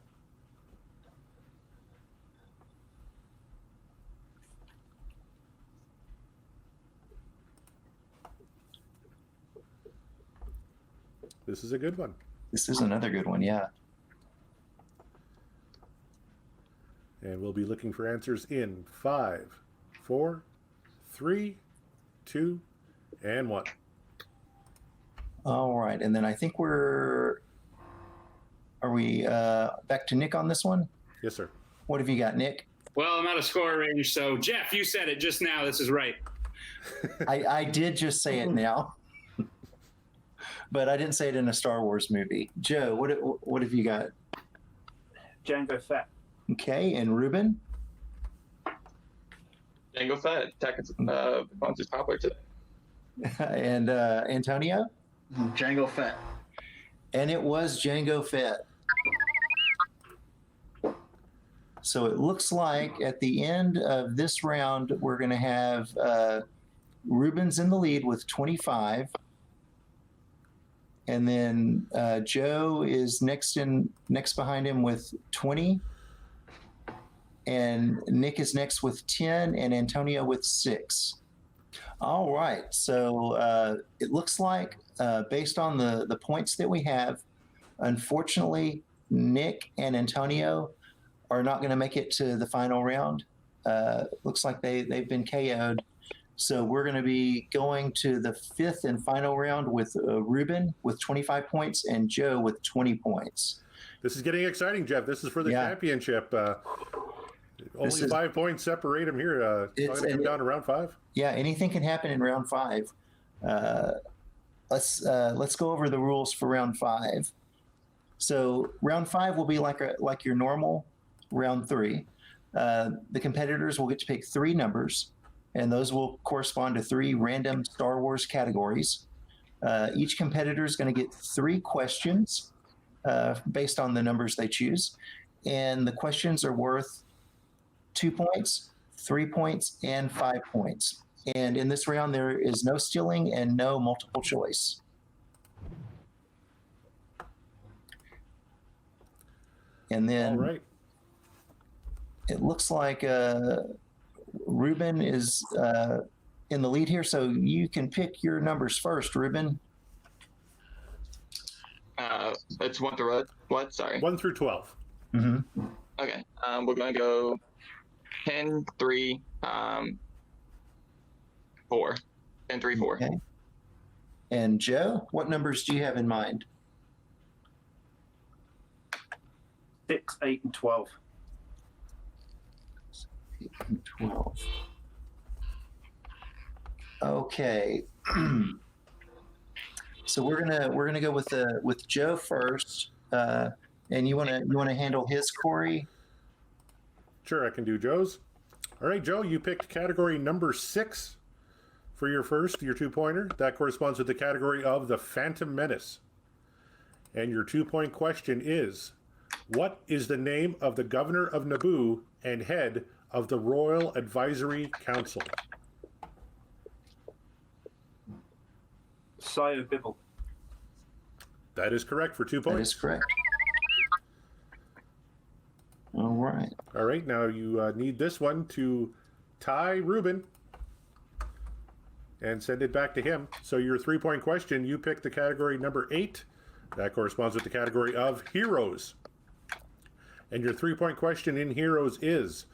This is a good one. This is another good one, yeah. And we'll be looking for answers in 5, 4, 3, 2, and 1. All right. And then I think are we back to Nick on this one? Yes, sir. What have you got, Nick? Well, I'm out of score range, so Jeff, you said it just now. This is right. I did just say it now, but I didn't say it in a Star Wars movie. Joe, what have you got? Django Fett. Okay, and Ruben? Django Fett. Attack Clones is popular today. And Antonio? Django Fett. And it was Django Fett. So it looks like at the end of this round, we're going to have Ruben's in the lead with 25. And then Joe is next behind him with 20. And Nick is next with 10 and Antonio with 6. All right. So it looks like based on the points that we have, unfortunately, Nick and Antonio are not going to make it to the final round. Looks like they've been KO'd. So we're going to be going to the 5th and final round with Ruben with 25 points and Joe with 20 points. This is getting exciting, Jeff. This is for the championship. Only 5 points separate them here. It's going to come down to round 5. Yeah, anything can happen in round 5. Let's go over the rules for round 5. So round 5 will be like your normal round 3. The competitors will get to pick 3 numbers, and those will correspond to 3 random Star Wars categories. Each competitor is going to get 3 questions based on the numbers they choose, and the questions are worth 2 points, 3 points, and 5 points. And in this round, there is no stealing and no multiple choice. And then all right. It looks like Ruben is in the lead here, so you can pick your numbers first, Ruben. It's 1 through what? Sorry. 1 through 12. Mm-hmm. Okay. We're going to go 10, 3, 4. 10, 3, 4. Okay. And Joe, what numbers do you have in mind? 6, 8, and 12. 8 and 12. Okay. So we're gonna go with Joe first, and you wanna handle his, Corey? Sure, I can do Joe's. All right, Joe, you picked category number 6 for your 2-pointer. That corresponds with the category of the Phantom Menace. And your 2-point question is, what is the name of the governor of Naboo and head of the Royal Advisory Council? Sire Bibble. That is correct for 2 points. That is correct. All right. All right, now you need this one to tie Ruben. and send it back to him. So your 3-point question, you pick the category number 8. That corresponds with the category of heroes. And your 3-point question in heroes is,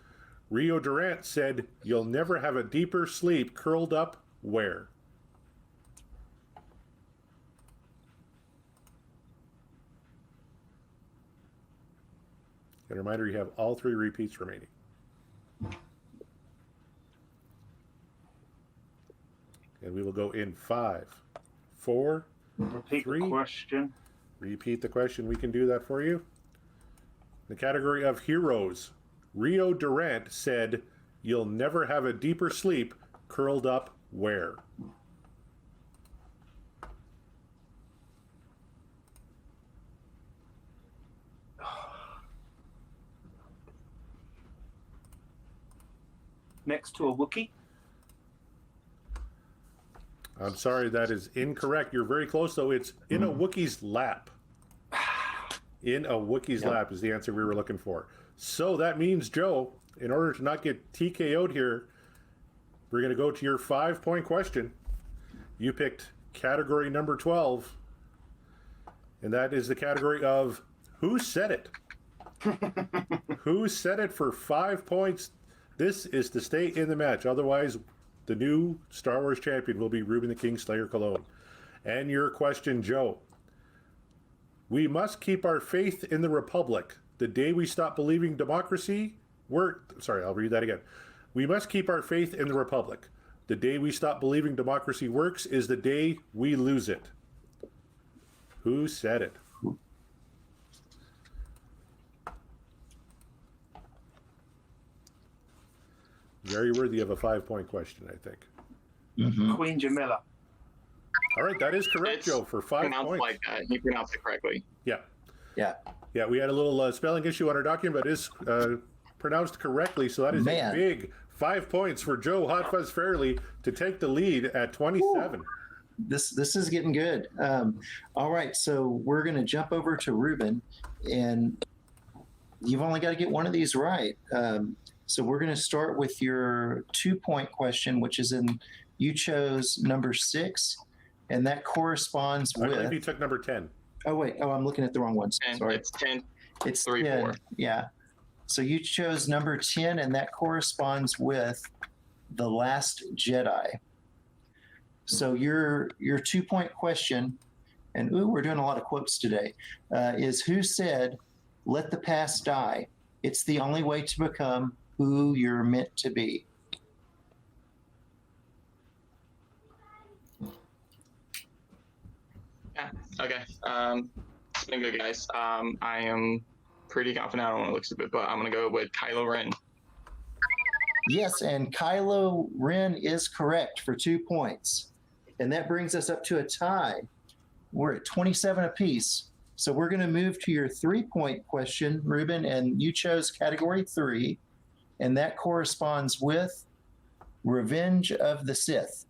Rio Durant said, "You'll never have a deeper sleep curled up where?" And a reminder, you have all 3 repeats remaining. And we will go in 5, 4, Repeat 3. the question. Repeat the question. We can do that for you. The category of heroes. Rio Durant said, "You'll never have a deeper sleep curled up where?" Next to a Wookiee. I'm sorry, that is incorrect. You're very close, though. It's in a Wookiee's lap. In a Wookiee's lap is the answer we were looking for. So that means, Joe, in order to not get TKO'd here, we're going to go to your 5-point question. You picked category number 12, and that is the category of who said it? Who said it for 5 points? This is to stay in the match. Otherwise, the new Star Wars champion will be Ruben the Kingslayer Cologne. And your question, Joe. We must keep our faith in the Republic. The day we stop believing democracy Sorry, I'll read that again. We must keep our faith in the Republic. The day we stop believing democracy works is the day we lose it. Who said it? Very worthy of a 5-point question, I think. Queen Jamila. All right, that is correct, It's Joe, for 5 pronounced points. like that. He pronounced it correctly. Yeah. Yeah. Yeah, we had a little spelling issue on our document, but it is pronounced correctly, so that is Man. a big 5 points for Joe Hot Fuzz Farrelly to take the lead at 27. This is getting good. All right, so we're going to jump over to Ruben, and you've only got to get one of these right. So we're going to start with your 2-point question, which is you chose number 6, and that corresponds I with. believe you took number 10. Oh wait, I'm looking at the wrong ones. And Sorry, it's 10. it's 3, 10. 4. Yeah. So you chose number 10, and that corresponds with The Last Jedi. So your 2-point question, and we're doing a lot of quotes today, is who said, "Let the past die. It's the only way to become who you're meant to be." Yeah. Okay. It's been good, guys. I am pretty confident. I don't want to look stupid, but I'm gonna go with Kylo Ren. Yes, and Kylo Ren is correct for 2 points. And that brings us up to a tie. We're at 27 apiece. So we're going to move to your 3-point question, Ruben, and you chose category 3, and that corresponds with Revenge of the Sith.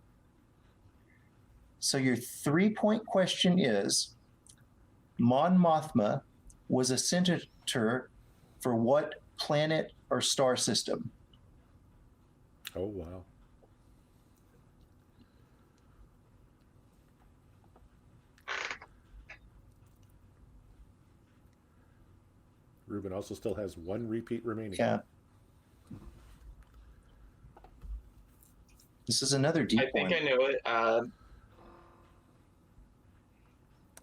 So your 3-point question is, Mon Mothma was a senator for what planet or star system? Oh, wow. Ruben also still has 1 repeat remaining. Yeah. This is another deep I think one. I know it.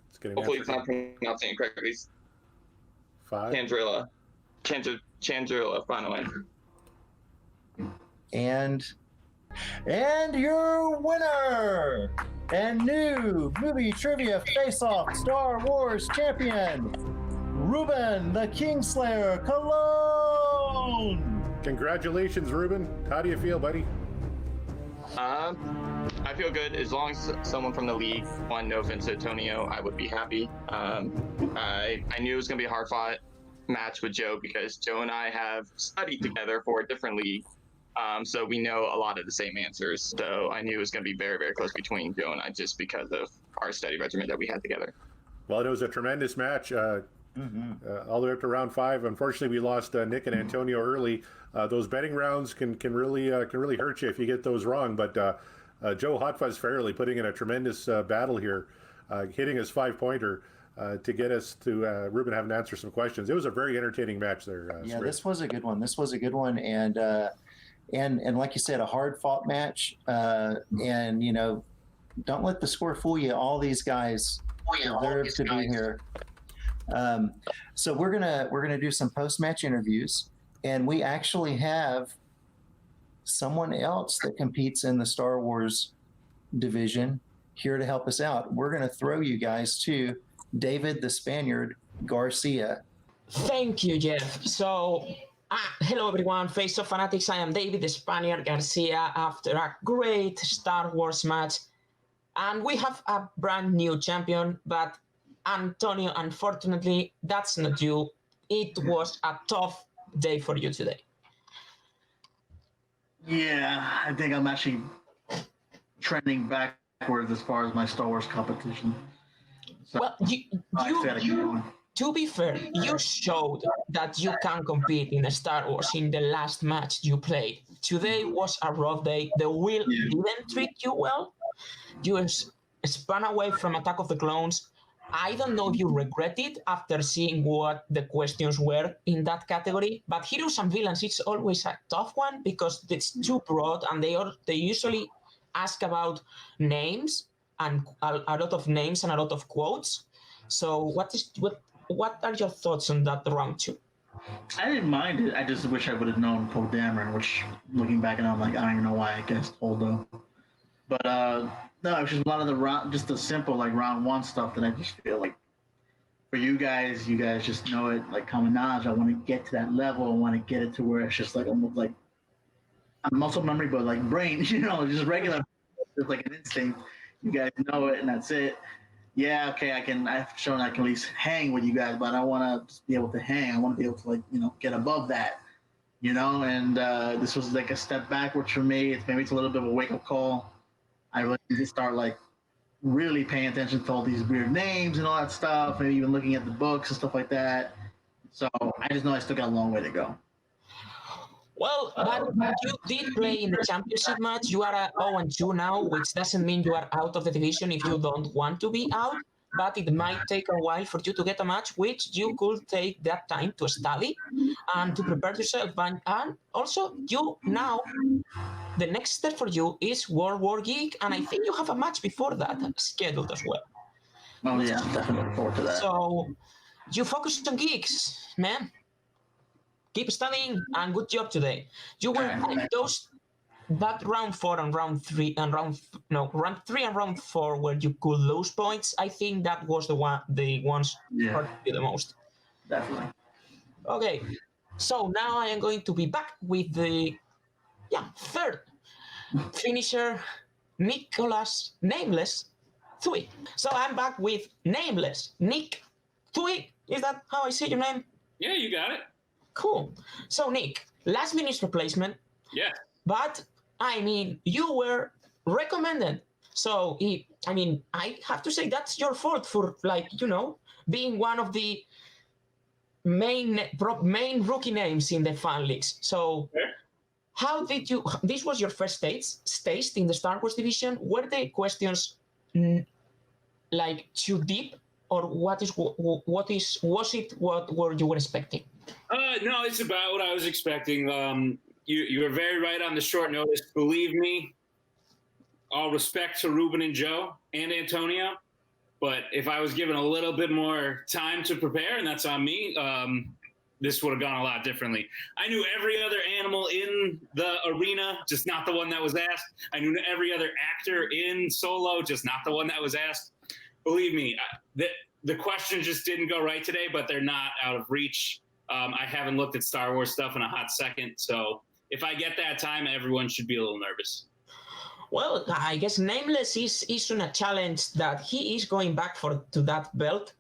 It's getting Hopefully, after it's not pronouncing it correctly. 5. Chandrilla. Chandrilla, final answer. And your winner and new movie trivia face-off Star Wars champion, Ruben the Kingslayer Cologne. Congratulations, Ruben. How do you feel, buddy? I feel good. As long as someone from the league won, no offense to Antonio, I would be happy. I knew it was going to be a hard-fought match with Joe because Joe and I have studied together for a different league. So we know a lot of the same answers. So I knew it was going to be very, very close between Joe and I just because of our study regimen that we had together. Well, it was a tremendous match. All the way up to round 5. Unfortunately, we lost Nick and Antonio early. Those betting rounds can really hurt you if you get those wrong. But Joe Hot Fuzz Farrelly putting in a tremendous battle here, hitting his 5-pointer to get us to Ruben having to answer some questions. It was a very entertaining match there. Yeah, Script. this was a good one. This was a good one, and like you said, a hard fought match. And you know, don't let the score fool you. All these guys deserve to be here. So we're gonna do some post match interviews, and we actually have someone else that competes in the Star Wars division here to help us out. We're gonna throw you guys to David the Spaniard Garcia. Thank you, Jeff. So, hello everyone, Face Off Fanatics. I am David the Spaniard Garcia after a great Star Wars match. And we have a brand new champion, but Antonio, unfortunately, that's not you. It was a tough day for you today. Yeah, I think I'm actually trending backwards as far as my Star Wars competition. So, Well, to be fair, you showed that you can compete in Star Wars in the last match you played. Today was a rough day. The wheel didn't treat you well. You spun away from Attack of the Clones. I don't know if you regret it after seeing what the questions were in that category, but Heroes and Villains, it's always a tough one because it's too broad, and they usually ask about names and a lot of names and a lot of quotes. So what are your thoughts on that round two? I didn't mind it. I just wish I would have known Poe Dameron, which looking back and I'm like, I don't even know why I guessed Holdo. But no, it's just a lot of the round, just the simple like round one stuff that I just feel like for you guys just know it like common knowledge. I want to get to that level. I want to get it to where it's just like almost like a muscle memory, but like brain, you know, just regular, just like an instinct. You guys know it, and that's it. Yeah, okay, I've shown I can at least hang with you guys, but I want to be able to hang. I want to be able to like, you know, get above that, you know. And this was like a step backwards for me. It's a little bit of a wake up call. I really need to start like really paying attention to all these weird names and all that stuff, maybe even looking at the books and stuff like that. So I just know I still got a long way to go. Well, but you did play in the championship match. You are 0-2 now, which doesn't mean you are out of the division if you don't want to be out. But it might take a while for you to get a match, which you could take that time to study and to prepare yourself. And also, you now, the next step for you is World War Geek, and I think you have a match before that scheduled as well. Oh yeah, definitely looking forward to that. So you focus on geeks, man. Keep studying and good job today. You were that round 4 and round 3 and round 3 and round 4 where you could lose points. I think that was the ones hurt you the most. Definitely. Okay, so now I am going to be back with the third finisher, Nicholas Nameless Twohig. So I'm back with Nameless Nick Twohig. Is that how I say your name? Yeah, you got it. Cool. So Nick, last minute replacement. Yeah. But I mean, you were recommended. So I have to say that's your fault for being one of the main rookie names in the fan leagues. So how did you? This was your first stage in the Star Wars division. Were the questions like too deep, or what were you expecting? No, it's about what I was expecting. You were very right on the short notice. Believe me, all respect to Ruben and Joe and Antonio, but if I was given a little bit more time to prepare, and that's on me, this would have gone a lot differently. I knew every other animal in the arena, just not the one that was asked. I knew every other actor in Solo, just not the one that was asked. Believe me, the questions just didn't go right today, but they're not out of reach. I haven't looked at Star Wars stuff in a hot second, so if I get that time, everyone should be a little nervous. Well, I guess Nameless is on a challenge that he is going back to that belt.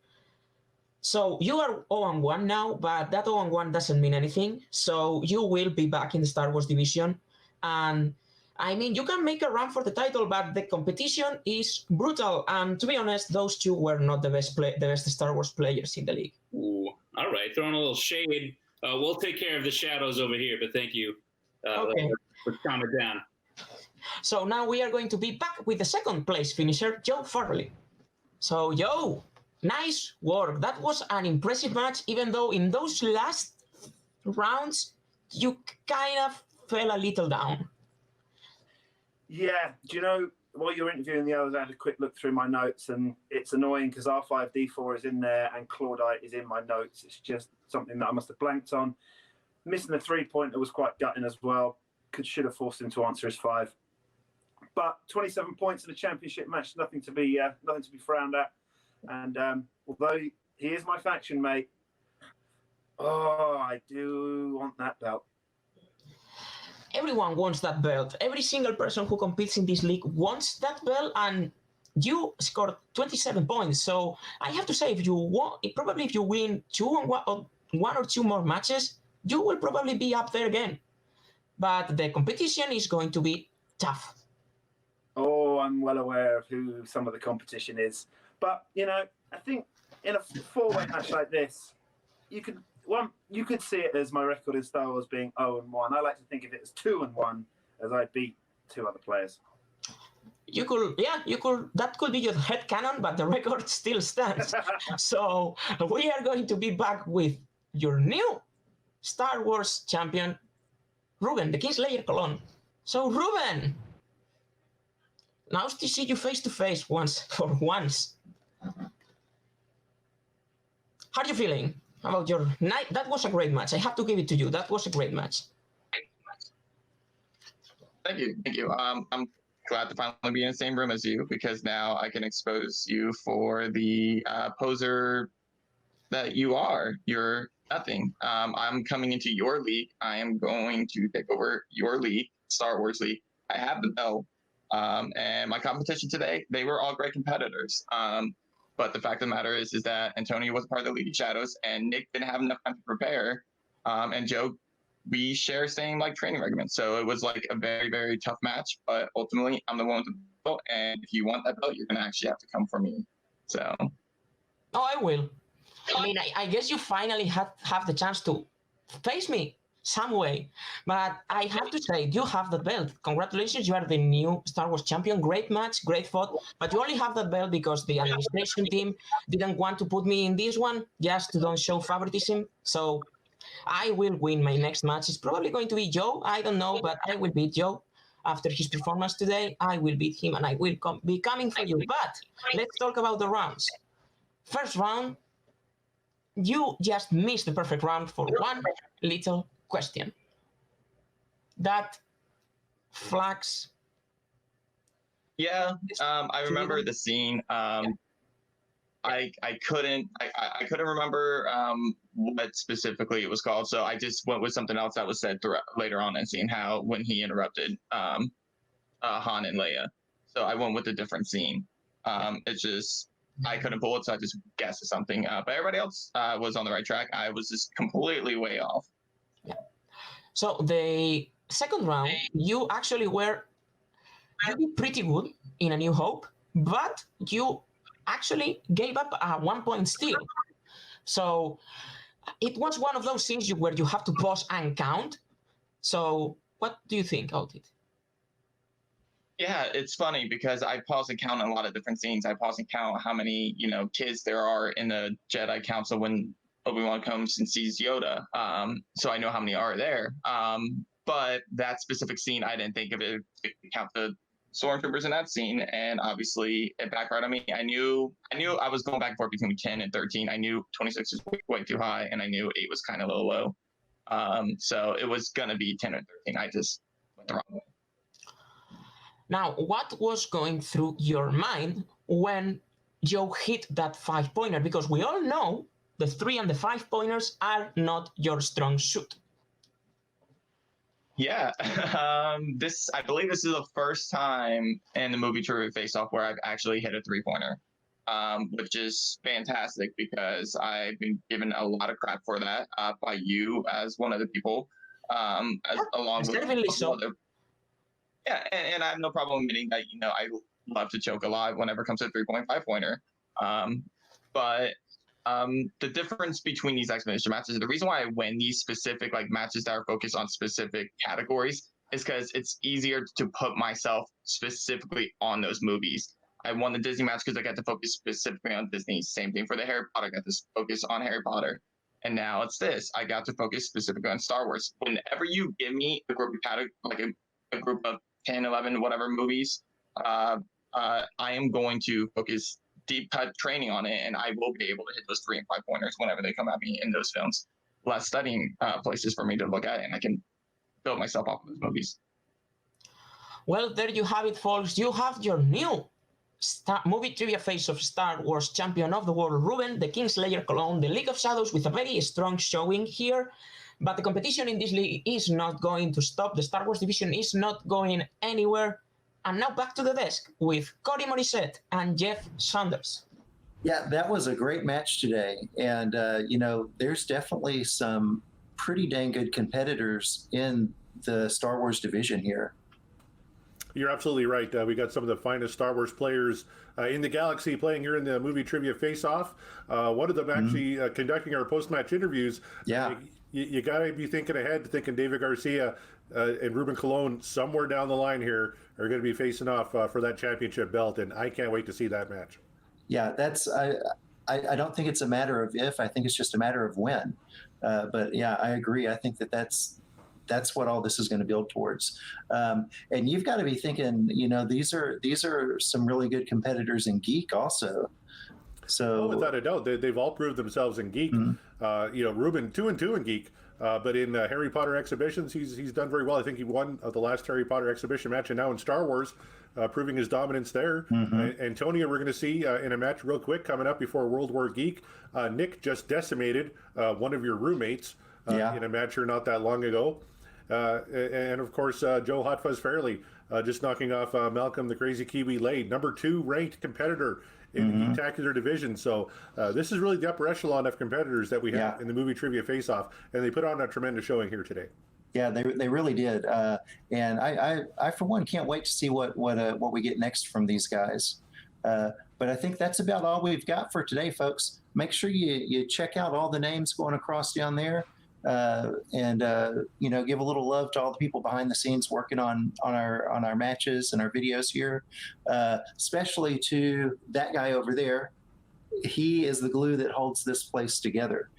So you are 0-1 now, but that 0-1 doesn't mean anything. So you will be back in the Star Wars division. And I mean, you can make a run for the title, but the competition is brutal. And to be honest, those two were not the best Star Wars players in the league. Ooh, all right, throwing a little shade. We'll take care of the shadows over here, but thank you. Okay. Let's calm it down. So now we are going to be back with the second place finisher, Joe Farrelly. So Joe, nice work. That was an impressive match, even though in those last rounds you kind of fell a little down. Yeah, do you know, while you were interviewing the others, I had a quick look through my notes, and it's annoying because R5D4 is in there and Claudite is in my notes. It's just something that I must have blanked on. Missing the 3-pointer was quite gutting as well. Should have forced him to answer his 5. But 27 points in the championship match, nothing to be frowned at. And although he is my faction mate, I do want that belt. Everyone wants that belt. Every single person who competes in this league wants that belt, and you scored 27 points. So I have to say, if you win one or two more matches, you will probably be up there again. But the competition is going to be tough. Oh, I'm well aware of who some of the competition is. But, I think in a 4-way match like this, you could see it as my record in Star Wars being 0-1. I like to think of it as 2-1, as I beat 2 other players. You could. That could be your headcanon, but the record still stands. So we are going to be back with your new Star Wars champion, Ruben, the Kingslayer Cologne. So Ruben, nice to see you face to face once. How are you feeling about your night? That was a great match. I have to give it to you. That was a great match. Thank you. I'm glad to finally be in the same room as you, because now I can expose you for the poser that you are. You're nothing. I'm coming into your league. I am going to take over your league, Star Wars League. I have the belt. And my competition today, they were all great competitors. But the fact of the matter is that Antonio was part of the League of Shadows, and Nick didn't have enough time to prepare. And Joe, we share same training regimen. So it was a very, very tough match. But ultimately, I'm the one with the belt. And if you want that belt, you're going to actually have to come for me. So. Oh, I will. I mean, I guess you finally have the chance to face me some way. But I have to say, you have the belt. Congratulations, you are the new Star Wars champion. Great match, great fought. But you only have that belt because the administration team didn't want to put me in this one, just to don't show favoritism. So I will win my next match. It's probably going to be Joe. I don't know, but I will beat Joe. After his performance today, I will beat him, and I will be coming for you. But let's talk about the rounds. First round, you just missed the perfect round for one little question. That flags. Yeah, I remember the scene. I couldn't remember what specifically it was called, so I just went with something else that was said later on in the scene. How when he interrupted Han and Leia, so I went with a different scene. It's just I couldn't pull it, so I just guessed something. But everybody else was on the right track. I was just completely way off. Yeah. So the second round, you actually were pretty good in A New Hope, but you actually gave up 1 point still. So it was one of those things where you have to pause and count. So what do you think about it? Yeah, it's funny because I pause and count a lot of different scenes. I pause and count how many, kids there are in the Jedi Council when Obi-Wan comes and sees Yoda. So I know how many are there. But that specific scene, I didn't think of it to count the stormtroopers in that scene, and obviously it backfired on me. I knew I was going back and forth between 10 and 13. I knew 26 was way too high, and I knew 8 was kind of a little low. So it was gonna be 10 or 13. I just went the wrong way. Now, what was going through your mind when Joe hit that 5-pointer? Because we all know the 3 and the 5-pointers are not your strong suit. Yeah, I believe this is the first time in the movie Trivia Face-Off where I've actually hit a 3-pointer, which is fantastic because I've been given a lot of crap for that by you as one of the people, along with so. other. Yeah, and I have no problem admitting that I love to choke a lot whenever it comes to a 3.5-pointer, but. The difference between these expedition matches, the reason why I win these specific matches that are focused on specific categories is because it's easier to put myself specifically on those movies. I won the Disney match because I got to focus specifically on Disney. Same thing for the Harry Potter. I got to focus on Harry Potter. And now it's this. I got to focus specifically on Star Wars. Whenever you give me a group of a group of 10, 11, whatever movies, I am going to focus deep cut training on it, and I will be able to hit those 3 and 5 pointers whenever they come at me in those films. Less studying places for me to look at, and I can build myself off of those movies. Well, there you have it, folks. You have your new movie trivia face of Star Wars champion of the world, Ruben, the Kingslayer clone, the League of Shadows, with a very strong showing here. But the competition in this league is not going to stop. The Star Wars division is not going anywhere. And now back to the desk with Corey Morissette and Jeff Saunders. Yeah, that was a great match today. And, there's definitely some pretty dang good competitors in the Star Wars division here. You're absolutely right. We got some of the finest Star Wars players in the galaxy playing here in the movie trivia face-off. One of them actually conducting our post-match interviews. Yeah. You got to be thinking ahead, thinking David Garcia and Ruben Colon somewhere down the line here are going to be facing off for that championship belt, and I can't wait to see that match. Yeah, I don't think it's a matter of if. I think it's just a matter of when. But yeah, I agree. I think that's what all this is going to build towards. And you've got to be thinking, these are some really good competitors in Geek also. So without a doubt, they've all proved themselves in Geek. Ruben 2-2 in Geek, but in Harry Potter exhibitions, he's done very well. I think he won the last Harry Potter exhibition match, and now in Star Wars, proving his dominance there. Antonio, we're going to see in a match real quick coming up before World War Geek. Nick just decimated one of your roommates in a match here not that long ago. And of course, Joe Hot Fuzz Farrelly just knocking off Malcolm the Crazy Kiwi Lade, number 2 ranked competitor in the Geektacular division. So this is really the upper echelon of competitors that we have in the movie trivia face-off, and they put on a tremendous showing here today. Yeah, they really did, and I for one can't wait to see what we get next from these guys. But I think that's about all we've got for today, folks. Make sure you check out all the names going across down there. And give a little love to all the people behind the scenes working on our matches and our videos here, especially to that guy over there. He is the glue that holds this place together.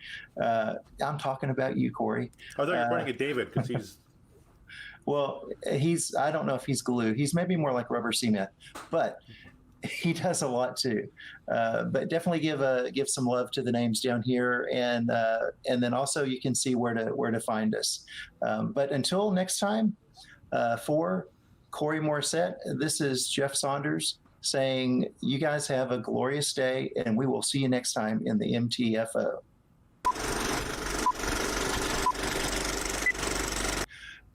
I'm talking about you, Corey. I thought you were pointing at David because he's. Well, I don't know if he's glue. He's maybe more like rubber cement, but he does a lot too. But definitely give some love to the names down here, and then also you can see where to find us. But until next time, for Corey Morissette, this is Jeff Saunders saying you guys have a glorious day, and we will see you next time in the MTFO.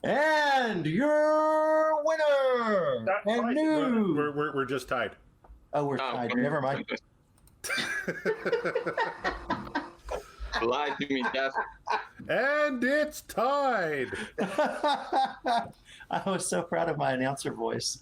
And your winner and new. We're just tied. Oh, we're tied. Never mind. Lied to me, Jeff. And it's tied. I was so proud of my announcer voice.